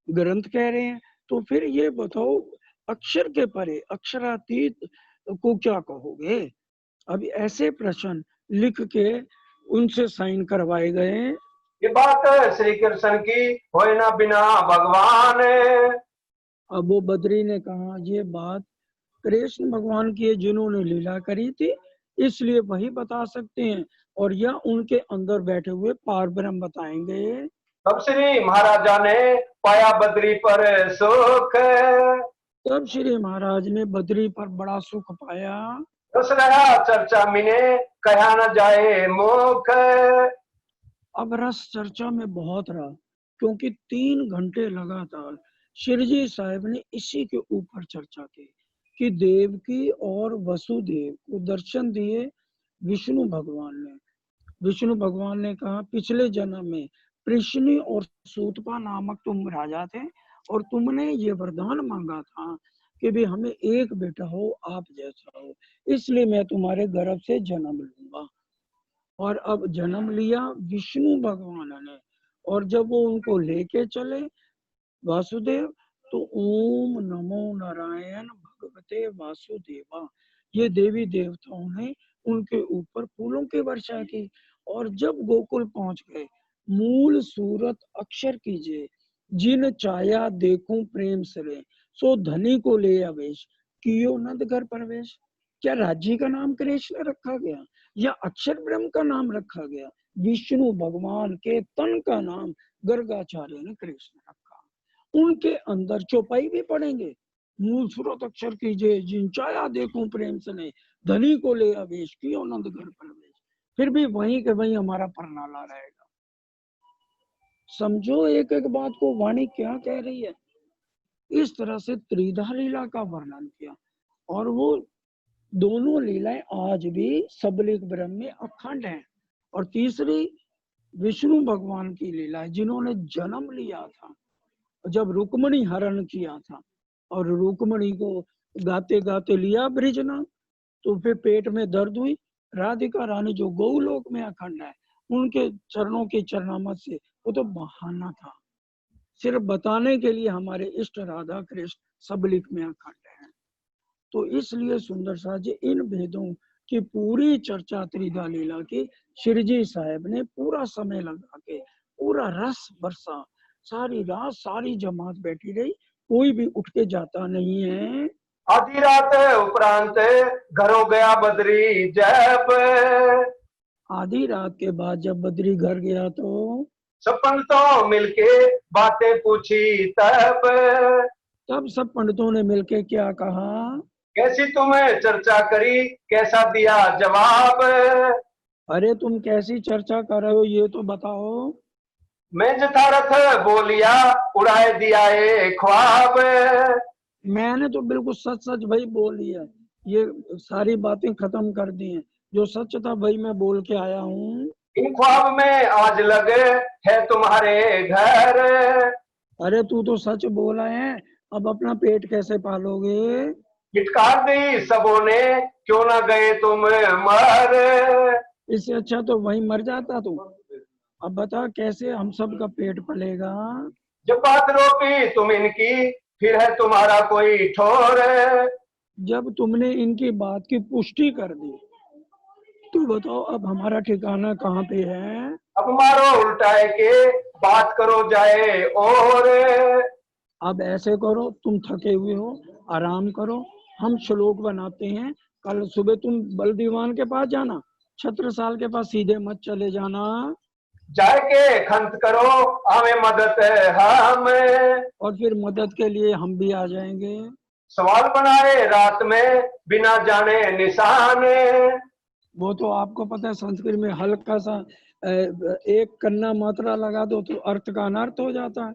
ग्रंथ कह रहे हैं। तो फिर ये बताओ अक्षर के परे अक्षरातीत को क्या कहोगे? अब ऐसे प्रश्न लिख के उनसे साइन करवाए गए। ये बात श्री कृष्ण की होए ना बिना भगवान। अब वो बद्री ने कहा ये बात कृष्ण भगवान की है जिन्होंने लीला करी थी, इसलिए वही बता सकते हैं, और या उनके अंदर बैठे हुए पार ब्रह्म बताएंगे। तब श्री महाराजा ने पाया बद्री पर सुख, तब श्री महाराज ने बद्री पर बड़ा सुख पाया। रस रहा चर्चा मिने कहा न जाए मुख। अब रस चर्चा में बहुत रहा, क्योंकि 3 घंटे लगातार श्री जी साहब ने इसी के ऊपर चर्चा की कि देवकी और वसुदेव को दर्शन दिए विष्णु भगवान ने। विष्णु भगवान ने कहा, पिछले जन्म में कृष्ण और सूतपा नामक तुम राजा थे, और तुमने ये वरदान मांगा था कि भी हमें एक बेटा हो, आप जैसा हो, इसलिए मैं तुम्हारे गर्भ से जन्म लूंगा। और अब जन्म लिया विष्णु भगवान ने, और जब वो उनको लेके चले वासुदेव, तो ओम नमो नारायण भगवते वासुदेवा, ये देवी देवताओं ने उनके ऊपर फूलों की वर्षा की। और जब गोकुल पहुंच गए, मूल सूरत अक्षर कीजिए, जिन छाया देखूं प्रेम सरे, सो धनी को ले आवेश, कियो नंद घर प्रवेश। क्या राज्य का नाम कृष्ण रखा गया या अक्षर ब्रह्म का नाम रखा गया? विष्णु भगवान के तन का नाम गर्गाचार्य ने कृष्ण रखा। उनके अंदर चौपाई भी पढ़ेंगे, मूल सूरत अक्षर कीजिए, जिन छाया देखूं प्रेम सने, धनी को ले आवेश, कियो नंद घर प्रवेश। फिर भी वहीं के वहीं हमारा परनाला रहेगा। समझो एक एक बात को वाणी क्या कह रही है। इस तरह से त्रिधा लीला का वर्णन किया, और वो दोनों लीलाएं आज भी सबलिक ब्रह्म में अखंड हैं। और तीसरी विष्णु भगवान की लीला है, जिन्होंने जन्म लिया था जब रुक्मणी हरण किया था, और रुक्मणी को गाते गाते लिया ब्रिजना, तो फिर पेट में दर्द हुई। राधिका रानी जो गौलोक में अखंड है, उनके चरणों के चरणामत से, वो तो बहाना था, सिर्फ बताने के लिए हमारे इष्ट राधा कृष्ण सबलिक में अखंड है। तो इसलिए सुंदर साज जी, इन भेदों की पूरी चर्चा त्रिधा लीला की श्री जी साहब ने पूरा समय लगा के पूरा रस बरसा। सारी रात सारी जमात बैठी रही, कोई भी उठ के जाता नहीं है। आधी रात उपरांत घरों गया बद्री जब, आधी रात के बाद जब बद्री घर गया, तो सब पंडितों मिलके बातें पूछी तब सब पंडितों ने मिलके क्या कहा? कैसी तुम्हें चर्चा करी कैसा दिया जवाब। अरे तुम कैसी चर्चा कर रहे हो, ये तो बताओ। मैं जथारथ बोलिया उड़ाए दिया ये ख्वाब। मैंने तो बिल्कुल सच सच भाई बोली है, ये सारी बातें खत्म कर दी हैं। जो सच था भाई मैं बोल के आया हूँ। इन ख्वाब में आज लगे है तुम्हारे घर। अरे तू तो सच बोला है, अब अपना पेट कैसे पालोगे? फिटकार दी सबों ने क्यों ना गए तुम मर। इससे अच्छा तो वहीं मर जाता तू। अब बता कैसे हम सब का पेट पलेगा? जब बात रोकी तुम इनकी फिर है तुम्हारा कोई ठोर। जब तुमने इनकी बात की पुष्टि कर दी, तो बताओ अब हमारा ठिकाना कहाँ पे है? अब मारो उल्टाए के बात करो जाए और। अब ऐसे करो, तुम थके हुए हो, आराम करो, हम श्लोक बनाते हैं। कल सुबह तुम बल दीवान के पास जाना, छत्रसाल के पास सीधे मत चले जाना। जाए के खंत करो हमें मदद हम। और फिर मदद के लिए हम भी आ जाएंगे। सवाल बनाए रात में बिना जाने निशान। वो तो आपको पता है, संस्कृत में हल्का सा एक कन्ना मात्रा लगा दो तो अर्थ का अनर्थ हो जाता है।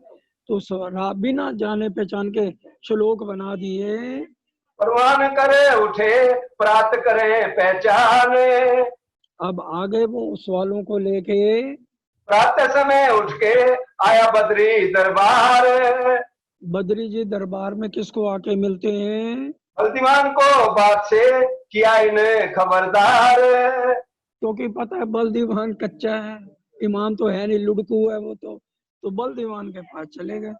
तो बिना जाने पहचान के श्लोक बना दिए। परवान करे उठे प्राप्त करे पहचान। अब आगे वो सवालों को लेके प्रातः समय उठ के आया बद्री दरबार। बद्री जी दरबार में किसको आके मिलते हैं? बलदीवान को बात से किया इन्हें खबरदार। क्योंकि पता है बल दीवान कच्चा है, ईमान तो है नहीं, लुड़कू है वो तो बल दीवान के पास चले गए,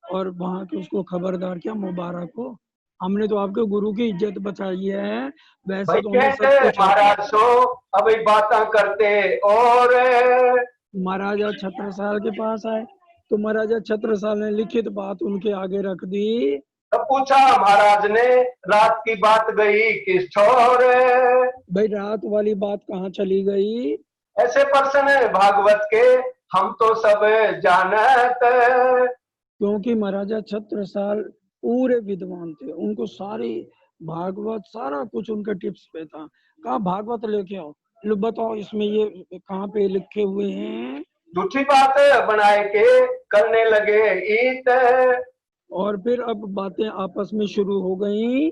और वहां के उसको खबरदार किया, मुबारक हो, हमने तो आपके गुरु की इज्जत बचाई है। वैसे भाई तो हमें सब कहते कुछ महाराज सो अभी बातें करते और। महाराजा छत्रसाल के पास आए, तो महाराजा छत्रसाल ने लिखित बात उनके आगे रख दी। तब पूछा महाराज ने, रात की बात गई किस छोर। भाई रात वाली बात कहाँ चली गई? ऐसे प्रश्न भागवत के हम तो सब जानत। क्योंकि महाराजा छत्रसाल पूरे विद्वान थे, उनको सारी भागवत सारा कुछ उनके टिप्स पे था। कहा भागवत लेके आओ, लो बताओ इसमें ये कहाँ पे लिखे हुए हैं। झूठी बात बनाए के करने लगे ईत। और फिर अब बातें आपस में शुरू हो गई।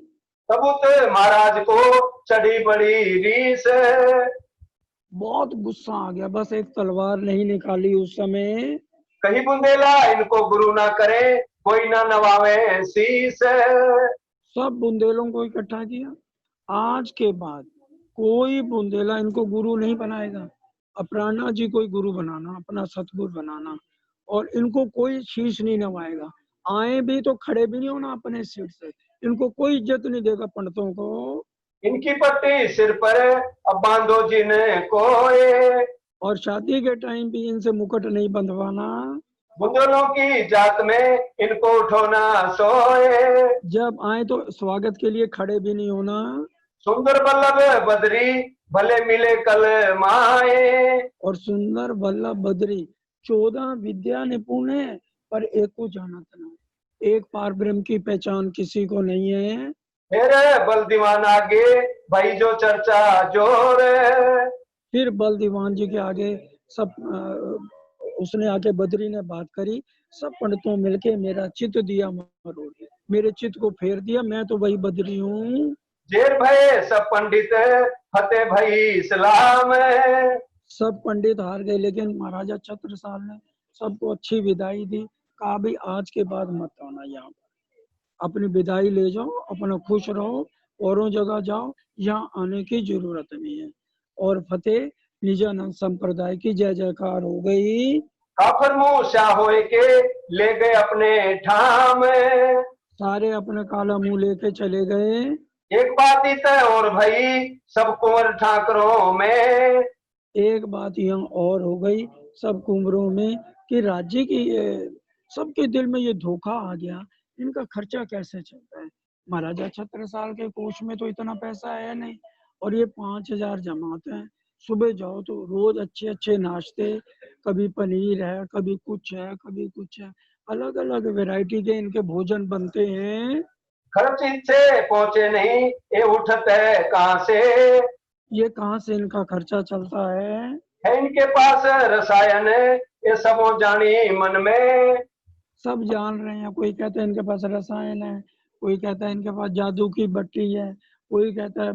तबुत महाराज को चढ़ी बड़ी रीस। बहुत गुस्सा आ गया, बस एक तलवार नहीं निकाली उस समय। कहीं बुंदेला इनको गुरु ना करे, कोई ना नवावे शीस। सब बुंदेलों को इकट्ठा किया। आज के बाद कोई बुंदेला इनको गुरु नहीं बनाएगा। अपराना जी को ही गुरु बनाना, अपना सतगुरु बनाना, और इनको कोई शीश नहीं नवाएगा। आए भी तो खड़े भी नहीं होना अपने सीट से, इनको कोई इज्जत नहीं देगा पंडितों को। इनकी पट्टी सिर पर अब बांधो जिनको। और शादी के टाइम भी इनसे मुकुट नहीं बंधवाना। बुंदेलों की जात में इनको उठोना सोए। जब आए तो स्वागत के लिए खड़े भी नहीं होना। सुंदर बल्लभ बदरी भले मिले कल माए। और सुंदर वल्लभ बद्री 14 विद्या निपुण है, पर एक को जानत ना। एक पार ब्रह्म की पहचान किसी को नहीं है। फिर बल दीवान आगे भाई जो चर्चा जोर। फिर बल दीवान जी के आगे सब उसने आके बद्री ने बात करी। सब पंडितों मिलके मेरा चित्त दिया मरोड़, मेरे चित्त को फेर दिया, मैं तो वही बद्री हूँ। जेर भय सब पंडित फतेह भई इस्लाम। सब पंडित हार गए, लेकिन महाराजा छत्रसाल ने सबको अच्छी विदाई दी। कहा भाई आज के बाद मत आना यहाँ पर, अपनी विदाई ले जाओ, अपना खुश रहो, औरों जगह जाओ, यहाँ आने की जरूरत नहीं है। और फतेह निजानंद संप्रदाय की जय जयकार हो गई। काफर मुंह शाह होए के ले गए अपने ठाम। सारे अपने काला मुंह लेके चले गए। एक बात ही तय और भई सब कुंवर ठाकरों में। एक बात यहाँ और हो गई सब कुंवरों में कि राज्य की सबके दिल में ये धोखा आ गया, इनका खर्चा कैसे चलता है। महाराजा छत्रसाल के कोष में तो इतना पैसा है नहीं, और ये 5,000 जमात है। सुबह जाओ तो रोज अच्छे अच्छे नाश्ते, कभी पनीर है, कभी कुछ है, कभी कुछ है, अलग अलग वैरायटी के इनके भोजन बनते हैं। खर्च से पहुंचे नहीं ये उठते कहां से। ये कहाँ से इनका खर्चा चलता है इनके पास रसायन ये सबो जानी मन में। सब जान रहे हैं। कोई कहता है इनके पास रसायन है, कोई कहता है इनके पास जादू की भट्टी है, कोई कहता है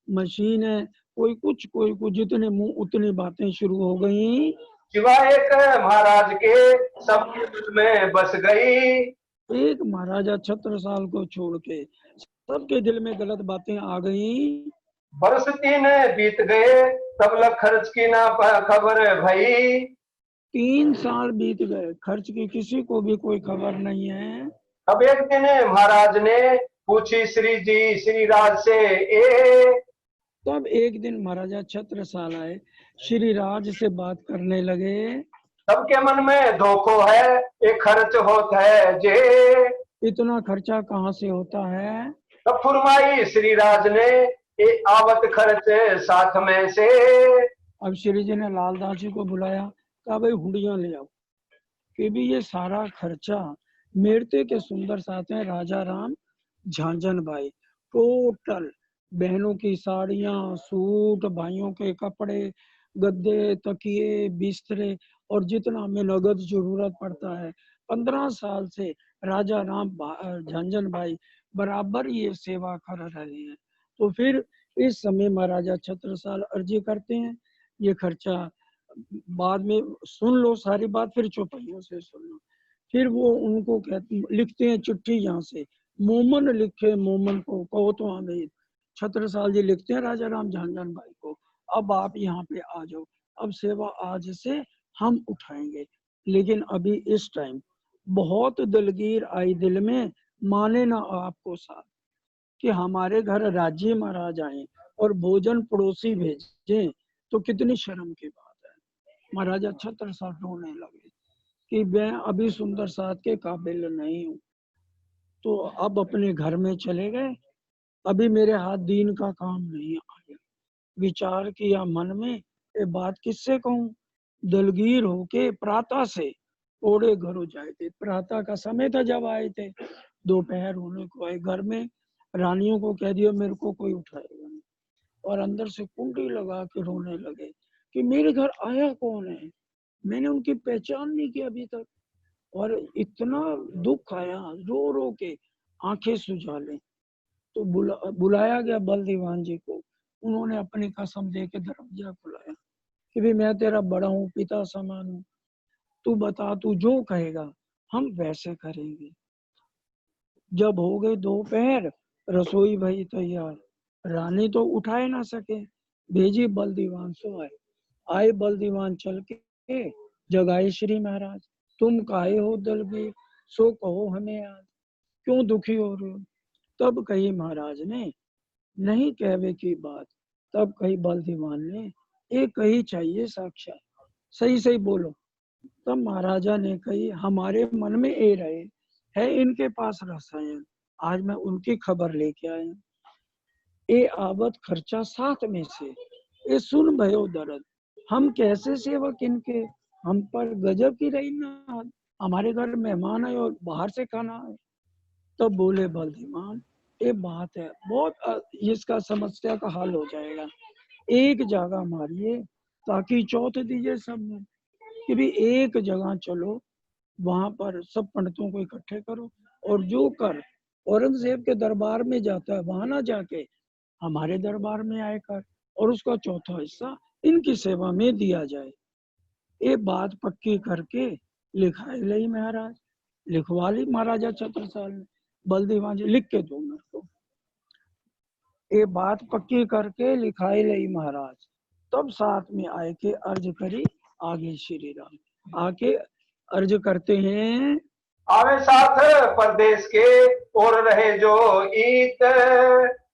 मशीन है, कोई कुछ, जितने मुंह उतनी बातें शुरू हो गई। सिवाय एक महाराज के सबके मन में बस गई। एक महाराजा छत्रसाल को छोड़ के सबके दिल में गलत बातें आ गई। बरस 3 बीत गए तब लग खर्च की ना खबर भई। 3 साल बीत गए, खर्च की किसी को भी कोई खबर नहीं है। अब एक दिन महाराज ने पूछी श्री जी श्री राज से ए। तब एक दिन महाराजा छत्रसाल आए, श्री राज से बात करने लगे। सबके मन में धोखो है एक खर्च होता है जे। इतना खर्चा कहाँ से होता है? तब फुरमाई श्री राज ने ये आवत खर्च साथ में से। अब श्री जी ने लालदास जी को बुलाया, कहा भाई हुंडियां ले आओ, कि भी ये सारा खर्चा मेरते के सुंदर साथ हैं राजा राम झांझन भाई। टोटल बहनों की साड़ियां, सूट, भाइयों के कपड़े, गद्दे, तकिए, बिस्तरे, और जितना हमें नगद जरूरत पड़ता है, 15 साल से राजा राम झांझन भाई बराबर ये सेवा कर रहे हैं। तो फिर इस समय महाराजा छत्रसाल अर्जी करते हैं, ये खर्चा बाद में सुन लो सारी बात, फिर चौपाइयों से सुन लो। फिर वो उनको कहते लिखते हैं चिट्ठी, यहाँ से मोमन लिखे, मोमन को कहो तो हमें छत्रसाल जी लिखते हैं राजा राम झांझन भाई को, अब आप यहाँ पे आ जाओ, अब सेवा आज से हम उठाएंगे, लेकिन अभी इस टाइम बहुत दलगीर आई दिल में, माने ना आपको साथ कि हमारे घर राज्य महाराज आए और भोजन पड़ोसी भेजे, तो कितनी शर्म की बात है। महाराजा छत्रसाल रोने लगे कि मैं अभी सुंदर साथ के काबिल नहीं हूँ। तो अब अपने घर में चले गए। अभी मेरे हाथ दीन का काम नहीं आया। विचार किया मन में, ये बात किससे कहूं। दलगीर होके प्रातः से ओढ़े घरों जाए थे। प्रातः का समय था जब आए थे। दोपहर होने को आए घर में। रानियों को कह दिया मेरे को कोई उठाएगा नहीं। और अंदर से कुंडी लगा के रोने लगे कि मेरे घर आया कौन है, मैंने उनकी पहचान नहीं की अभी तक। और इतना दुख आया, रो रो के आंखें सुझा ले। तो बुलाया गया बल दीवान जी को। उन्होंने अपनी कसम दे के दरवाजा खुलाया कि भाई मैं तेरा बड़ा हूँ, पिता समान हूँ, तू बता, तू जो कहेगा हम वैसे करेंगे। जब हो गए दोपहर, रसोई भई तैयार। रानी तो उठाए ना सके, भेजी बल दीवान सो आए बल दीवान चल के जगाए श्री महाराज। तुम काहे हो दलगीर, सो कहो हमें आज, क्यों दुखी हो रहे हो। तब कही महाराज ने, नहीं कहवे की बात। तब कही बल दीवान ने, एक कही चाहिए साक्षात, सही सही बोलो। तब महाराजा ने कही, हमारे मन में ए रहे है इनके पास रसायन, आज मैं उनकी खबर लेके आया। ए आवत खर्चा साथ में से, ए सुन भयो दर्द, हम कैसे सेवक इनके, हम पर गजब की रही ना। हमारे घर मेहमान है और बाहर से खाना है। तब बोले बलदीवान, ये बात है बहुत, इसका समस्या का हल हो जाएगा। एक जगह मारिए ताकि चौथ दीजिए सब में कि भी एक जगह चलो, वहां पर सब पंडितों को इकट्ठे करो और जो कर औरंगजेब के दरबार में जाता है वहां ना जाके हमारे दरबार में आए कर, और उसका चौथा हिस्सा इनकी सेवा में दिया जाए। ये बात पक्की करके लिखाई ली महाराज, लिखवा ली महाराजा छत्रसाल ने। बलदीवान जी लिख के दो मेरे को। ये बात पक्की करके लिखाई ली महाराज। तब साथ में आए के अर्ज करी आगे श्री राम। आके अर्ज करते हैं, आवे साथ परदेश के और रहे जो ईत।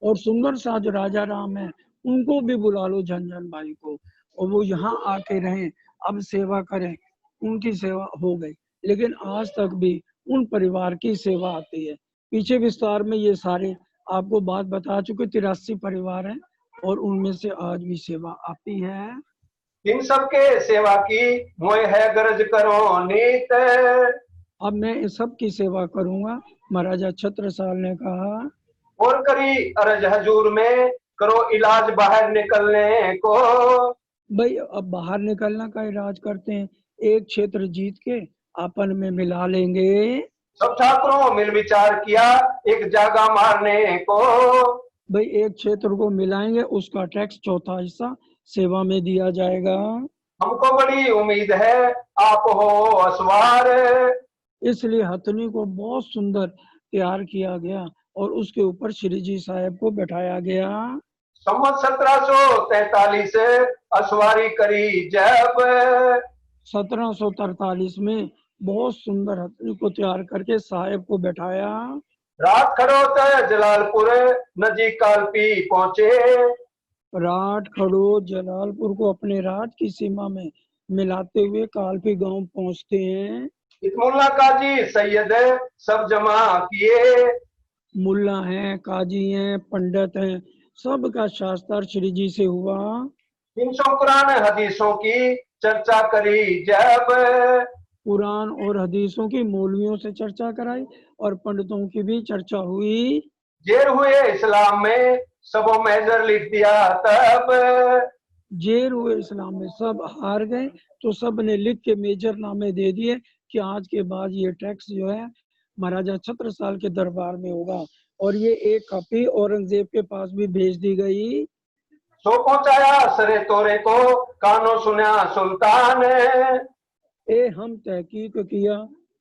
और सुंदर सा जो राजा राम है उनको भी बुला लो, झंझन भाई को, और वो यहाँ आके रहें, अब सेवा करें। उनकी सेवा हो गई, लेकिन आज तक भी उन परिवार की सेवा आती है। पीछे विस्तार में ये सारे आपको बात बता चुके, 83 परिवार हैं और उनमें से आज भी सेवा आती है। इन सबके सेवा की मोय है गरज करो नीत। अब मैं इस सब की सेवा करूंगा, महाराजा छत्रसाल ने कहा। और करी अरज हजूर में, करो इलाज बाहर निकलने को। भाई अब बाहर निकलना का इलाज करते हैं, एक क्षेत्र जीत के आपन में मिला लेंगे। सब ठाकुरों मिल विचार किया, एक जागा मारने को। भाई एक क्षेत्र को मिलाएंगे, उसका टैक्स चौथा हिस्सा सेवा में दिया जाएगा। हमको बड़ी उम्मीद है आप हो असवार। इसलिए हथनी को बहुत सुंदर तैयार किया गया और उसके ऊपर श्री जी साहब को बैठाया गया। संवत 1743 असवारी करी जब। 1743 में बहुत सुंदर हथनी को तैयार करके साहब को बैठाया। रात खड़ोत जलालपुर नजीक कालपी पहुंचे। राठ खड़ो जलालपुर को अपने राठ की सीमा में मिलाते हुए कालपी गांव पहुंचते हैं। मुल्ला काजी सैयद सब जमा किए। मुल्ला हैं, काजी हैं, पंडित हैं, सबका शास्त्र श्री जी से हुआ। 300 कुरान हदीसों की चर्चा करी जब। कुरान और हदीसों की मौलवियों से चर्चा कराई और पंडितों की भी चर्चा हुई। जेर हुए इस्लाम में सबों मेजर लिख दिया तब। जेर हुए इस्लाम में सब हार गए तो सब ने लिख के मेजर नामे दे दिए कि आज के बाद ये टैक्स जो है महाराजा छत्रसाल के दरबार में होगा। और ये एक कॉपी औरंगजेब के पास भी भेज दी गई। सो पहुंचाया सरे तोरे को, कानों सुना सुल्तान। हम तहकीक किया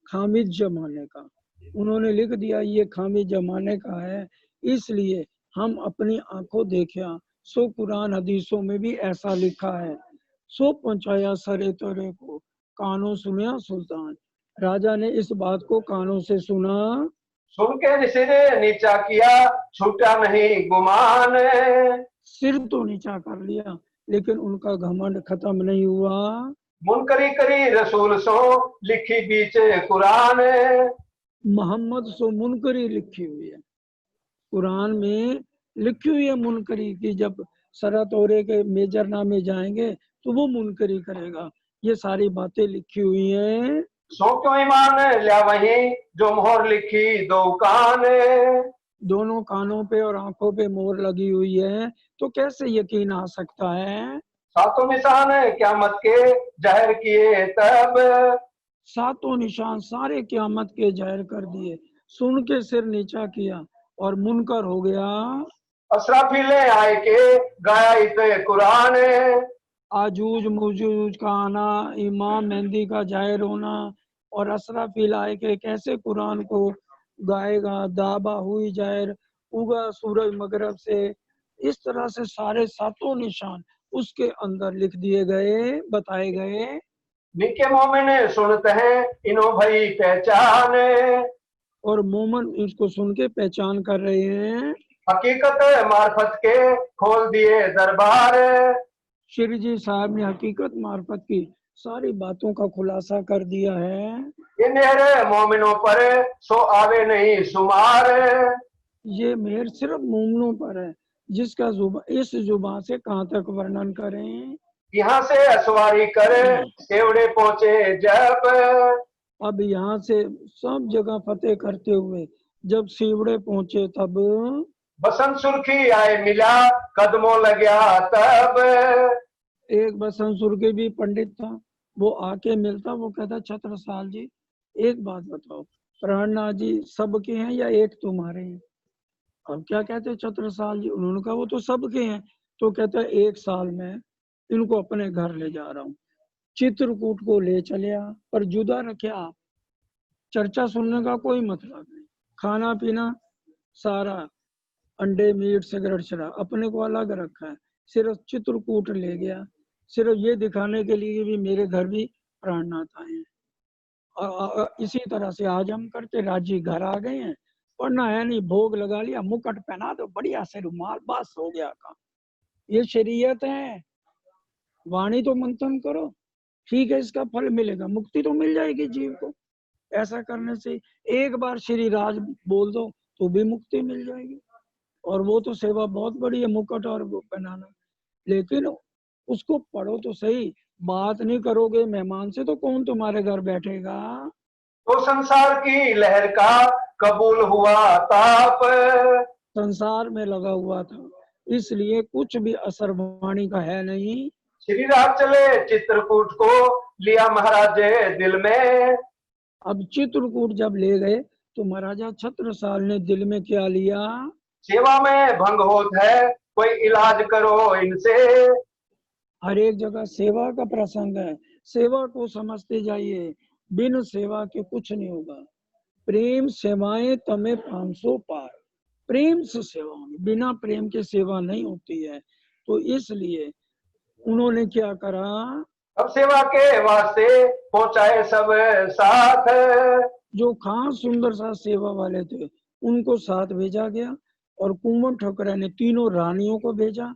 खामिद जमाने का, उन्होंने लिख दिया ये खामिद जमाने का है, इसलिए हम अपनी आंखों देखा। सो कुरान हदीसों में भी ऐसा लिखा है। सो पहुंचाया सरे तोरे को, कानों सुना सुल्तान। राजा ने इस बात को कानों से सुना। सुन के सिर नीचा किया, छूटा नहीं गुमान। सिर तो नीचा कर लिया लेकिन उनका घमंड खत्म नहीं हुआ। मुनकरी करी रसूल सो, लिखी बीच कुरान। मोहम्मद सो मुनकरी लिखी हुई है, कुरान में लिखी हुई है मुनकरी की, जब सरा तोरे के मेजरनामे जाएंगे तो वो मुनकरी करेगा। ये सारी बातें लिखी हुई हैं। सो क्यों ईमान लिया वही जो मोहर लिखी दो कान। दोनों कानों पे और आंखों पे मोहर लगी हुई है, तो कैसे यकीन आ सकता है। सातों निशान क़यामत के जाहिर किए तब। सातों निशान सारे क़यामत के जाहिर कर दिए, सुन के सिर नीचा किया और मुनकर हो गया। असराफीले आए के गाया इत कुरान। आजूज मौजूज का आना, इमाम मेहंदी का जाहिर होना, और असराफील आए के कैसे कुरान को गाएगा। दाबा हुई जाहिर, उगा सूरज मगरब से। इस तरह से सारे सातों निशान उसके अंदर लिख दिए गए, बताए गए। निके मोमिन सुनते हैं इनो भई पहचान। और मोमन इसको सुन के पहचान कर रहे हैं। हकीकत मार्फत के खोल दिए दरबार। श्री जी साहब ने हकीकत मार्फत की सारी बातों का खुलासा कर दिया है। ये मेहर मोमिनों पर सो आवे नहीं शुमार। ये मेहर सिर्फ मोमनों पर है, जिसका इस जुबान से कहाँ तक वर्णन करें। यहाँ से असवारी कर एवड़े पहुंचे जब। अब यहाँ से सब जगह फतेह करते हुए जब सीवड़े पहुंचे तब। बसंत सुर्खी आए मिला कदमों लग्या तब। एक बसंसुर के भी पंडित था, वो आके मिलता, वो कहता छत्रसाल जी एक बात बताओ, प्राणनाथ जी सबके हैं या एक तुम्हारे हैं। अब क्या कहते छत्रसाल जी, उन्होंने कहा वो तो सबके हैं। तो कहता है 1 साल में इनको अपने घर ले जा रहा हूँ। चित्रकूट को ले चलिया, पर जुदा रखे आप, चर्चा सुनने का कोई मतलब नहीं। खाना पीना सारा अंडे मीट सिगरेट शराब अपने को अलग रखा है। सिर्फ चित्रकूट ले गया, सिर्फ ये दिखाने के लिए भी मेरे घर भी प्राणनाथ आए हैं। और इसी तरह से आज हम करते राजी घर आ गए हैं, पढ़ना है नहीं, भोग लगा लिया, मुकुट पहना दो बढ़िया से, रुमाल, बस हो गया काम। ये शरीयत है। वाणी तो मंथन करो, ठीक है, इसका फल मिलेगा, मुक्ति तो मिल जाएगी जीव को। ऐसा करने से एक बार श्री राज बोल दो तो भी मुक्ति मिल जाएगी। और वो तो सेवा बहुत बड़ी है, मुकुट और वो पहनाना। लेकिन उसको पढ़ो तो सही, बात नहीं करोगे मेहमान से तो कौन तुम्हारे घर बैठेगा। तो संसार की लहर का कबूल हुआ ताप। संसार में लगा हुआ था, इसलिए कुछ भी असर वाणी का है नहीं। श्री राज चले चित्रकूट को लिया महाराज दिल में। अब चित्रकूट जब ले गए तो महाराजा छत्रसाल ने दिल में क्या लिया। सेवा में भंग होता है कोई इलाज करो इनसे। हर एक जगह सेवा का प्रसंग है, सेवा को समझते जाइए, बिन सेवा के कुछ नहीं होगा। प्रेम सेवाएं तमें 500 पार, प्रेम से सेवा होगी, बिना प्रेम के सेवा नहीं होती है। तो इसलिए उन्होंने क्या करा। अब सेवा के वास्ते पहुंचाए सब साथ। जो खास सुंदर सा सेवा वाले थे उनको साथ भेजा गया, और कुंवर ठकुरा ने तीनों रानियों को भेजा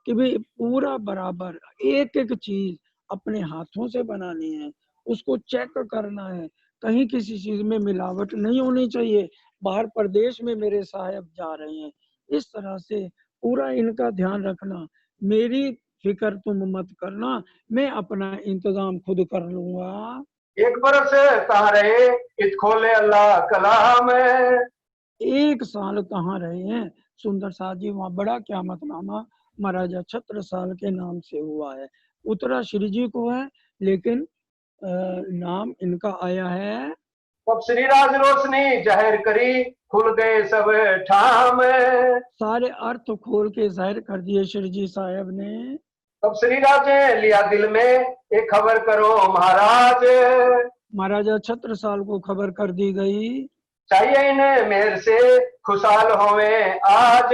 कि भाई पूरा बराबर एक एक चीज अपने हाथों से बनानी है, उसको चेक करना है, कहीं किसी चीज में मिलावट नहीं होनी चाहिए। बाहर प्रदेश में मेरे साहब जा रहे हैं, इस तरह से पूरा इनका ध्यान रखना। मेरी फिक्र तुम मत करना, मैं अपना इंतजाम खुद कर लूंगा। एक बरस कहाँ रहे इत खोले अल्लाह कलाम। 1 साल कहाँ रहे हैं सुंदर साथ जी, वहाँ बड़ा क़यामतनामा महाराजा छत्रसाल के नाम से हुआ है। उतरा श्री जी को है, लेकिन नाम इनका आया है। तब श्री राज रोशनी जाहिर करी खुल गए सब ठाम। सारे अर्थ खोल के जाहिर कर दिए श्री जी साहब ने। तब श्री राज ने लिया दिल में एक खबर करो महाराज। महाराजा छत्रसाल को खबर कर दी गई, चाहिए इन्हें मेर से खुशहाल होवे आज।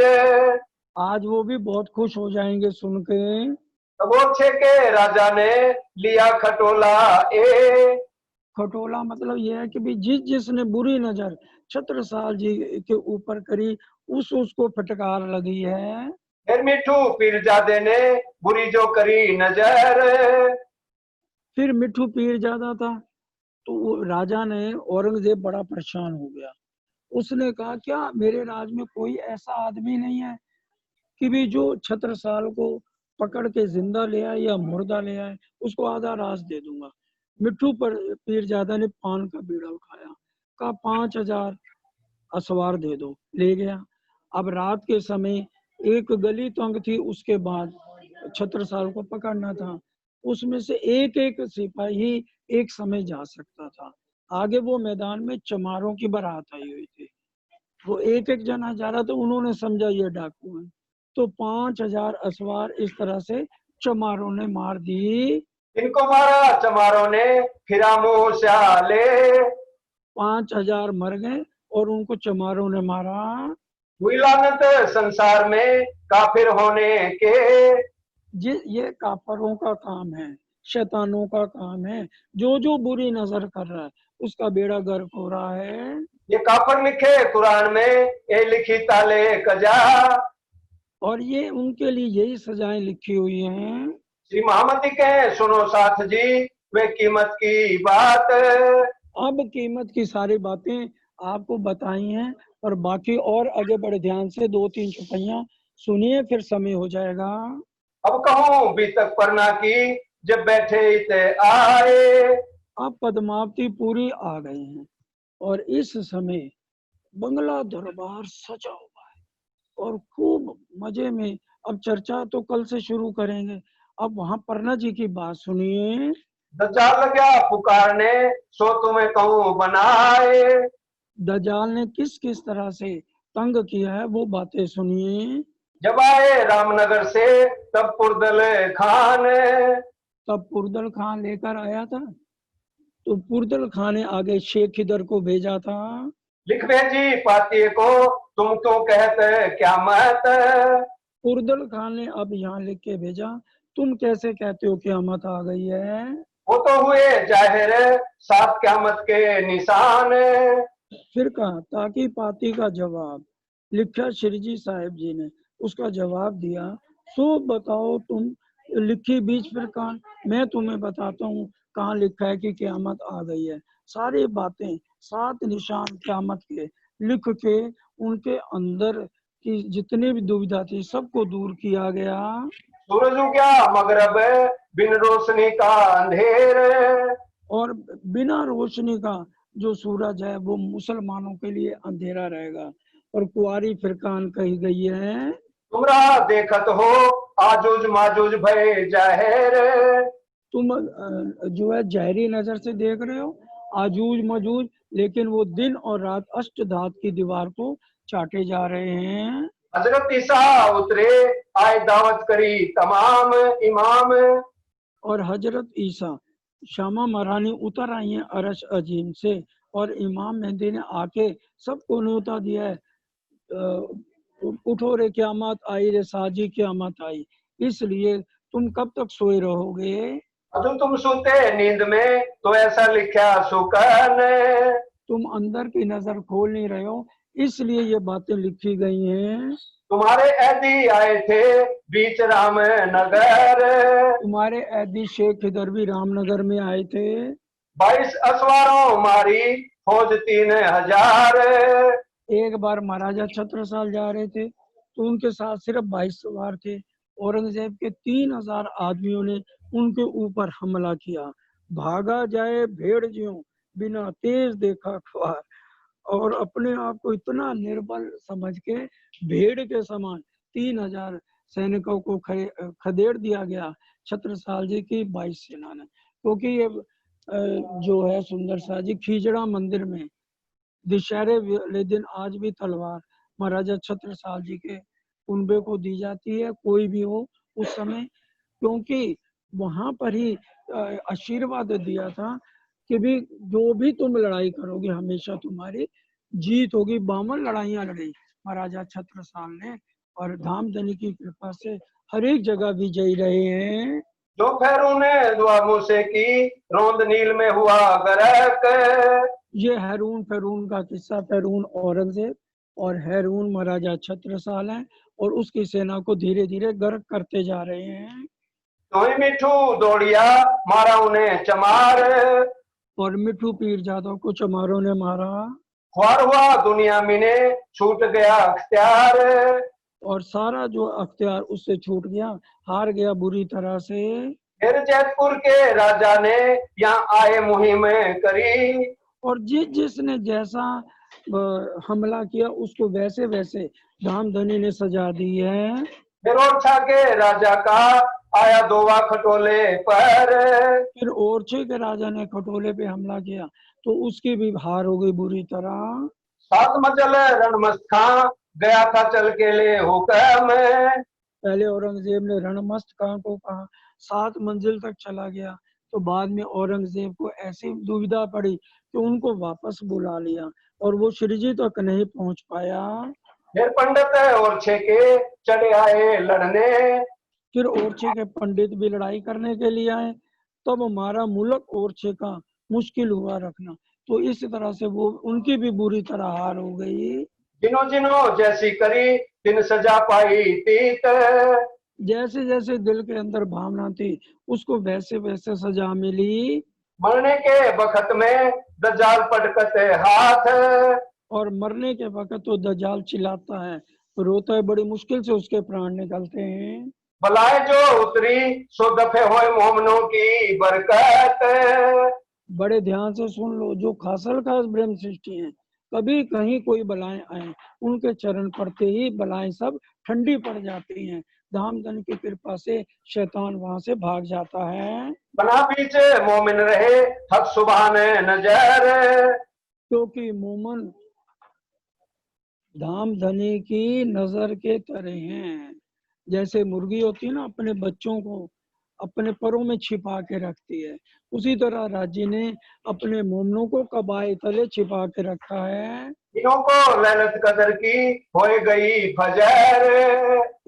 आज वो भी बहुत खुश हो जाएंगे सुन के। तब ओछे के राजा ने लिया खटोला ए। खटोला मतलब यह है कि भी जिसने बुरी नजर छत्रसाल जी के ऊपर करी, उसको फटकार लगी है। फिर मिठू पीरजादे ने बुरी जो करी नजर। फिर मिठू पीर ज्यादा था, तो वो राजा ने, औरंगजेब बड़ा परेशान हो गया। उसने कहा क्या मेरे राज में कोई ऐसा आदमी नहीं है कि भी जो छत्रसाल को पकड़ के जिंदा ले आए या मुर्दा ले आए, उसको आधा राज दे दूंगा। मिट्ठू पर पीरजादा ने पान का बीड़ा उठाया, कहा 5,000 असवार दे दो, ले गया। अब रात के समय एक गली तंग थी, उसके बाद छत्रसाल को पकड़ना था। उसमें से एक एक सिपाही एक समय जा सकता था। आगे वो मैदान में चमारों की बारात आई हुई थी, वो एक एक जना जा रहा, तो उन्होंने समझा ये डाकू है, तो 5,000 असवार इस तरह से चमारों ने मार दी। इनको मारा चमारों ने फिरा मुंह स्याले, 5,000 मर गए और उनको चमारों ने मारा। हुई लानत संसार में काफिर होने के। ये काफरों का काम है, शैतानों का काम है। जो जो बुरी नजर कर रहा है उसका बेड़ा गर्क हो रहा है। ये काफिर लिखे कुरान में, ये लिखी ताले कजा। और ये उनके लिए यही सजाएं लिखी हुई हैं। श्री महामती के सुनो साथ जी, वे कीमत की बात। अब कीमत की सारी बातें आपको बताई हैं, और बाकी और आगे बड़े ध्यान से 2-3 चुपैया सुनिए, फिर समय हो जाएगा। अब कहूँ बीतक परना की, जब बैठे इते आए। अब पद्मावती पूरी आ गई हैं और इस समय बंगला दरबार सजा हुआ है और खूब मजे में। अब चर्चा तो कल से शुरू करेंगे। अब वहां परना जी की बात सुनिए। दज्जाल गया पुकारने, सो तुम्हें कहूँ बनाए। दज्जाल ने किस किस तरह से तंग किया है वो बातें सुनिए। जब आए रामनगर से तब पुरदल खान। तब पुरदल खान लेकर आया था, तो पुरदल खान ने आगे शेख खिदर को भेजा था। लिख भेजी पाती को, तुम क्यों कहते क्या मत। पुरदल खान ने अब यहाँ लिख के भेजा, तुम कैसे कहते हो क़यामत आ गई है। वो तो हुए जाहिर सात क़यामत के निशान। फिर कहा ताकि पाती का जवाब लिखा श्री जी साहिब जी ने, उसका जवाब दिया, सो बताओ तुम लिखी बीच फिर कहा, मैं तुम्हें बताता हूँ कहाँ लिखा है कि क़यामत आ गई है। सारी बातें 7 निशान क़यामत के लिख के उनके अंदर की जितनी भी दुविधा थी सबको दूर किया गया। सूरज उगया मगरब, बिन रोशनी का अंधेर। और बिना रोशनी का जो सूरज है वो मुसलमानों के लिए अंधेरा रहेगा। और कुआरी फिरकान कही गई है, तुमरा देखत हो आजूज माजूज भय जाहिर। तुम जो है जहरी नजर से देख रहे हो आजूज मजूज, लेकिन वो दिन और रात अष्टधात की दीवार को चाटे जा रहे हैं। हजरत ईसा उतरे, आए दावत करी तमाम इमाम। और हजरत ईसा शामा महारानी उतर आई हैं अरश अजीम से, और इमाम मेहदी ने आके सबको न्योता दिया है, उठो रे क़यामत आई रे साजी क़यामत आई। इसलिए तुम कब तक सोए रहोगे। अतु तुम सोते नींद में, तो ऐसा लिखा सुकन। तुम अंदर की नजर खोल नहीं रहे हो, इसलिए ये बातें लिखी गई हैं। तुम्हारे ऐदी आए थे बीच रामनगर। तुम्हारे ऐदी शेख इधर भी रामनगर में आए थे। 22 असवारों मारी फौज 3,000। एक बार महाराजा छत्रसाल जा रहे थे तो उनके साथ सिर्फ 22 सवार थे। औरंगजेब के 3,000 आदमियों ने उनके ऊपर हमला किया। भागा जाए भेड़ ज्यों, बिना तेज देखा ख्वार। और अपने आप को इतना निर्बल समझ के भेड़ के समान 3,000 सैनिकों को खदेड़ दिया गया छत्रसाल जी की 22 सेना ने। क्योंकि ये जो है सुंदर शाह जी खीजड़ा मंदिर में दशहरे वाले दिन आज भी तलवार महाराजा छत्रसाल जी के कुनबे को दी जाती है, कोई भी हो उस समय, क्योंकि वहां पर ही आशीर्वाद दिया था कि भी जो भी तुम लड़ाई करोगे हमेशा तुम्हारी जीत होगी। 52 लड़ाइयां लड़ी महाराजा छत्रसाल ने, और धामधनी की कृपा से हर एक जगह विजयी रहे हैं। जो फेरू ने दुआ मूसे की, रोंद नील में हुआ गरक। ये हैरून फेरून का किस्सा, फेरून औरंगजेब और हैरून महाराजा छत्रसाल है, और उसकी सेना को धीरे धीरे गर्क करते जा रहे हैं। तो ही मिठू दौड़िया, मारा उन्हें चमार। और मिठू पीर जादव को चमारों ने मारा ख्वार हुआ दुनिया में ने छूट गया अख्तियार। और सारा जो अख्तियार उससे छूट गया, हार गया बुरी तरह से। फिर जैतपुर के राजा ने यहाँ आए मुहिम करी। और जिसने जैसा हमला किया उसको वैसे वैसे धामधनी ने सजा दी है। फिर ओरछा के राजा का आया दोवा खटोले पर। फिर ओरछे के राजा ने खटोले पे हमला किया तो उसकी भी हार हो गई बुरी तरह। सात मंजिल रणमस्त खां गया था चल के ले हुक्म। पहले औरंगजेब ने रणमस्त खां को कहा 7 मंजिल तक चला गया, तो बाद में औरंगजेब को ऐसी दुविधा पड़ी कि उनको वापस बुला लिया और वो श्रीजी तक नहीं पहुंच पाया। फिर पंडित ओरछे के चढ़े आए लड़ने। फिर ओरछे के पंडित भी लड़ाई करने के लिए आए, तब हमारा मुल्क ओरछे का मुश्किल हुआ रखना। तो इस तरह से वो उनकी भी बुरी तरह हार हो गई। जिनो जिनो जैसी करी तिन सजा पाई तीत। जैसे जैसे दिल के अंदर भावना थी उसको वैसे वैसे सजा मिली। मरने के बखत में दज्जाल पटकते हाथ। और मरने के वक्त तो दज्जाल चिल्लाता है, रोता है, बड़ी मुश्किल से उसके प्राण निकलते हैं। बलाए जो उतरी सो दफे होए मोमनों की बरकत। बड़े ध्यान से सुन लो, जो खासल खास ब्रह्म सृष्टि है, कभी कहीं कोई बलाएं आए उनके चरण पड़ते ही बलाएं सब ठंडी पड़ जाती हैं। धामधन की कृपा से शैतान वहां से भाग जाता है। बना पीछे मोमिन रहे हक सुबहान नजर। क्योंकि मोमन धामधनी की नजर के तरह हैं। जैसे मुर्गी होती है ना, अपने बच्चों को अपने परों में छिपा के रखती है, उसी तरह राजी ने अपने मोमनों को कबाए तले छिपा के रखा है। इन्हों को लैलत कदर की हो गई फजर।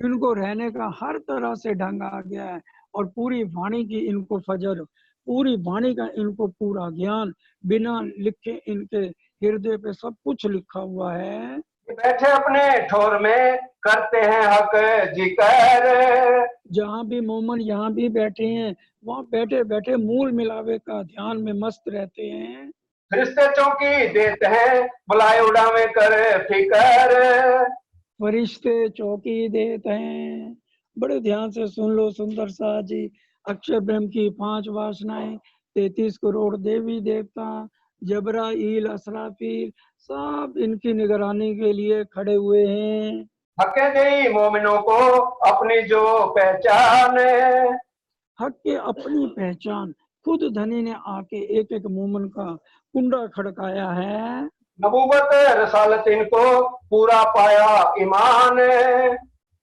इनको रहने का हर तरह से ढंग आ गया है और पूरी वाणी की इनको फजर, पूरी वाणी का इनको पूरा ज्ञान, बिना लिखे इनके हृदय पे सब कुछ लिखा हुआ है। बैठे अपने ठोर में करते हैं हक जिकर। जहाँ भी मोमन यहाँ भी बैठे हैं, वहाँ बैठे बैठे मूल मिलावे का ध्यान में मस्त रहते हैं। फरिश्ते चौकी देते हैं बुलाए उड़ावे कर फिकर। फरिश्ते चौकी देते हैं। बड़े ध्यान से सुन लो सुंदर सा जी। अक्षर ब्रह्म की 5 वासनाएं, 33 करोड़ देवी देवता, जबराइल, असराफील, सब इनकी निगरानी के लिए खड़े हुए हैं। हके गई मोमिनों को अपनी जो पहचान। हक के अपनी पहचान खुद धनी ने आके एक एक मोमन का कुंडा खड़काया है। नबूवत रसालत इनको पूरा पाया ईमान।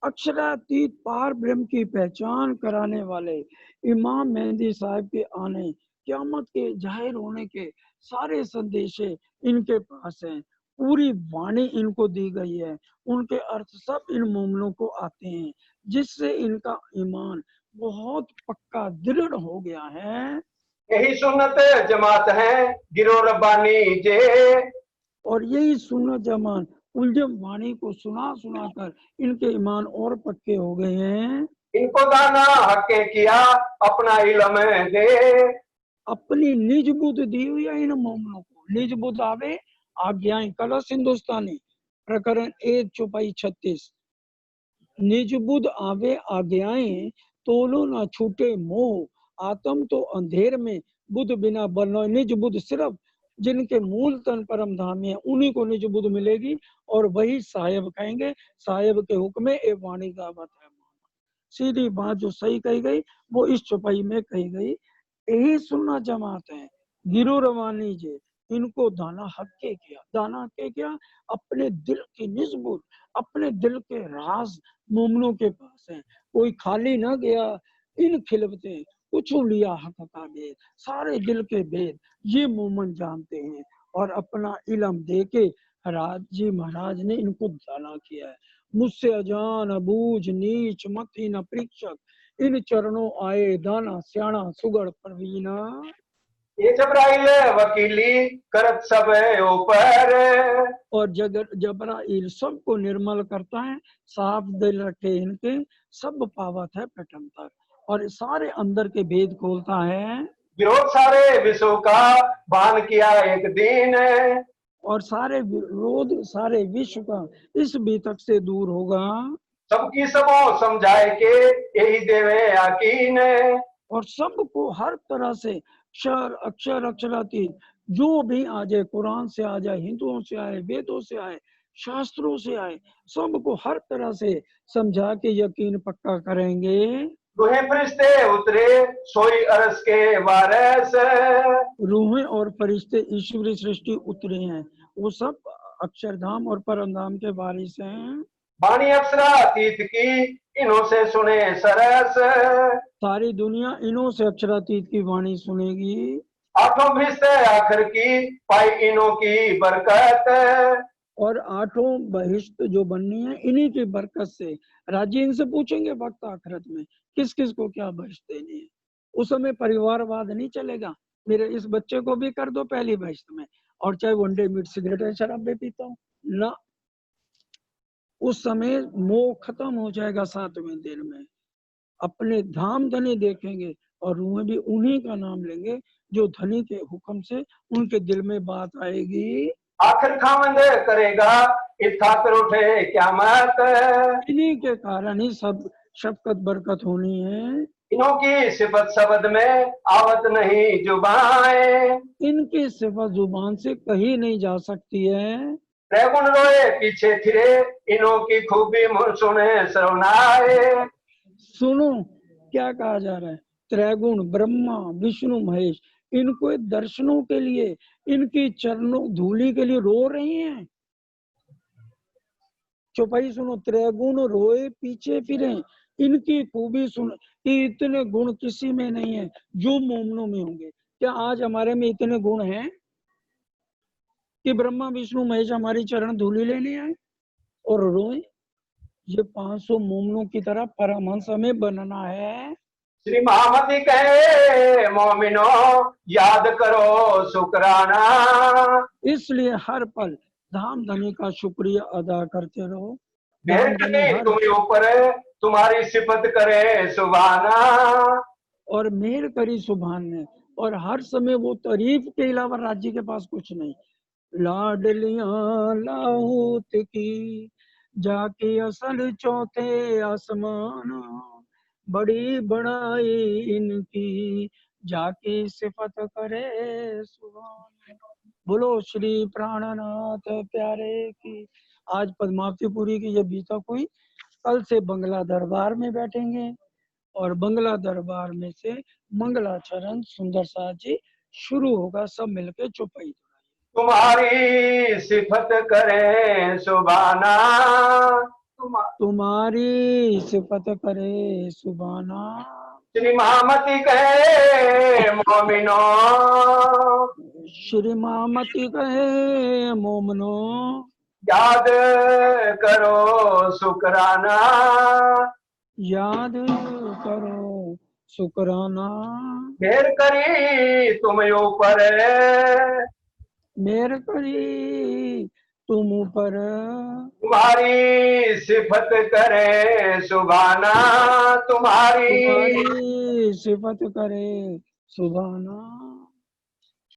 अक्षरातीत पार ब्रह्म की पहचान कराने वाले इमाम मेहंदी साहब के आने, क़यामत के जाहिर होने के सारे संदेशे इनके पास हैं। पूरी वाणी इनको दी गई है, उनके अर्थ सब इन मोमनों को आते हैं, जिससे इनका ईमान बहुत पक्का दृढ़ हो गया है। यही सुन्नत जमात है गिरो रब्बानी जे। और यही सुन्नत जमान उलझम वाणी को सुना सुना कर इनके ईमान और पक्के हो गए हैं। इनको दाना हके किया अपना इल्म दे। अपनी निज बुद्ध दी हुई है इन मोमनों को। निज बुद्ध आवे आज्ञाएं, कलश हिंदुस्तानी प्रकरण 1 चौपाई 36। निज बुद्ध आवे आज्ञाएं, तोलो ना छूटे मोह, आत्म तो अंधेर में बुद्ध बिना बनो। निज बुद्ध सिर्फ जिनके मूल तन परम धामी है उन्हीं को निज बुद्ध मिलेगी और वही साहेब कहेंगे। साहेब के हुक्म ए वाणी गावत है। सीधी बात जो सही कही गई वो इस चौपाई में कही गई। यही सुनना जमात है गिरो रवानी जे, इनको दाना हक्के किया। दाना हक्के किया, अपने दिल की निस्बत, अपने दिल के राज मोमनों के पास है। कोई खाली ना गया इन खिलवते, कुछ लिया हक का भेद। सारे दिल के भेद ये मोमन जानते हैं और अपना इलम दे के राज जी महाराज ने इनको दाना किया है। मुझसे अजान अबूझ नीच मत न परीक्षक, इन चरणों आए दाना स्याणा सुगढ़ प्रवीणा। ये जबराइल वकीली करत सब ऊपर। और जबराइल सबको निर्मल करता है, साफ दिल रखे इनके, सब पावत है प्रथम तक, और सारे अंदर के भेद खोलता है। विरोध सारे विश्व का भान किया एक दिन। और सारे विरोध सारे विश्व का इस बीतक से दूर होगा। सबकी सबों समझाए के यही देवे यकीन। और सबको हर तरह से अक्षर अक्षर अक्षरातीत जो भी आ जाए, कुरान से आ जाए, हिंदुओं से आए, वेदों से आए, शास्त्रों से आए, सबको हर तरह से समझा के यकीन पक्का करेंगे। दुहे फरिश्ते उतरे सोई अरस के वारस। रूहें और फरिश्ते ईश्वरी सृष्टि उतरे हैं, वो सब अक्षरधाम और परमधाम के वारिस हैं। वाणी अक्षरातीत की इन्हों से सुने सरस। सारी दुनिया इन्हों से अक्षरातीत की वाणी सुनेगी। आठों फरिश्ते आखिर की पाई इन्हों की बरकत। और आठों बहिश्त जो बननी है इन्हीं की बरकत से। राजी इनसे पूछेंगे वक्त आखिरत में किस किस को क्या बहिश्त देनी है। उस समय परिवारवाद नहीं चलेगा, मेरे इस बच्चे को भी कर दो पहली बहिश्त में, और चाहे वनडे मीट सिगरेट एंड शराब भी पीता हूँ ना। उस समय मोह खत्म हो जाएगा 7वें दिन में। अपने धाम धनी देखेंगे और रूहें भी उन्हीं का नाम लेंगे जो धनी के हुक्म से उनके दिल में बात आएगी। आखिर खामंद करेगा इत्था पर उठे क्यामत। इन्हीं के कारण ही सब शफकत बरकत होनी है। इन्हों की सिफत शब्द में आवत नहीं जुबाएं। इनकी सिफत जुबान से कही नहीं जा सकती है। त्रैगुण रोए पीछे फिरे इन्हों की खूबी सुने श्रवनाए। सुनो क्या कहा जा रहा है। त्रैगुण ब्रह्मा विष्णु महेश इनको दर्शनों के लिए, इनकी चरणों धूली के लिए रो रही हैं। चौपाई सुनो, त्रैगुण रोए पीछे फिरे इनकी खूबी सुनो कि इतने गुण किसी में नहीं है जो मोमनों में होंगे। क्या आज हमारे में इतने गुण हैं कि ब्रह्मा विष्णु महेश हमारी चरण धूली लेने आए और रोए? ये 500 मोमनों की तरह परमहंस हमें बनना है। श्री महामती कहे मोमिनो याद करो शुक्राना। इसलिए हर पल धाम धनी का शुक्रिया अदा करते रहो। मेहर धाम धनी करे हर तुम्हें ऊपर तुम्हारी सिफत करे सुभाना। और मेहर करी सुभान ने, और हर समय वो तारीफ के अलावा राज्य के पास कुछ नहीं। लाडलियां लाहौत की जाके असल चौथे आसमान, बड़ी बड़ाई इनकी जाके सिफत करे सुभान। बोलो श्री प्राणनाथ प्यारे की। आज पद्मावतीपुरी की ये बीतक हुई। कल से बंगला दरबार में बैठेंगे और बंगला दरबार में से मंगलाचरण सुंदर साथ जी शुरू होगा। सब मिलके चौपाई। तुम्हारी सिफत करे सुभाना। तुम्हारी सिफत करे सुबाना। श्री महामती कहे मोमिनो श्री मामती कहे मोमनो याद करो शुक्राना। याद करो शुक्राना। मेहर करी तुम ऊपर मेहर करी तुम पर तुम्हारी सिफत करे सुभाना। तुम्हारी तुम्हारी सिफत करे सुबाना।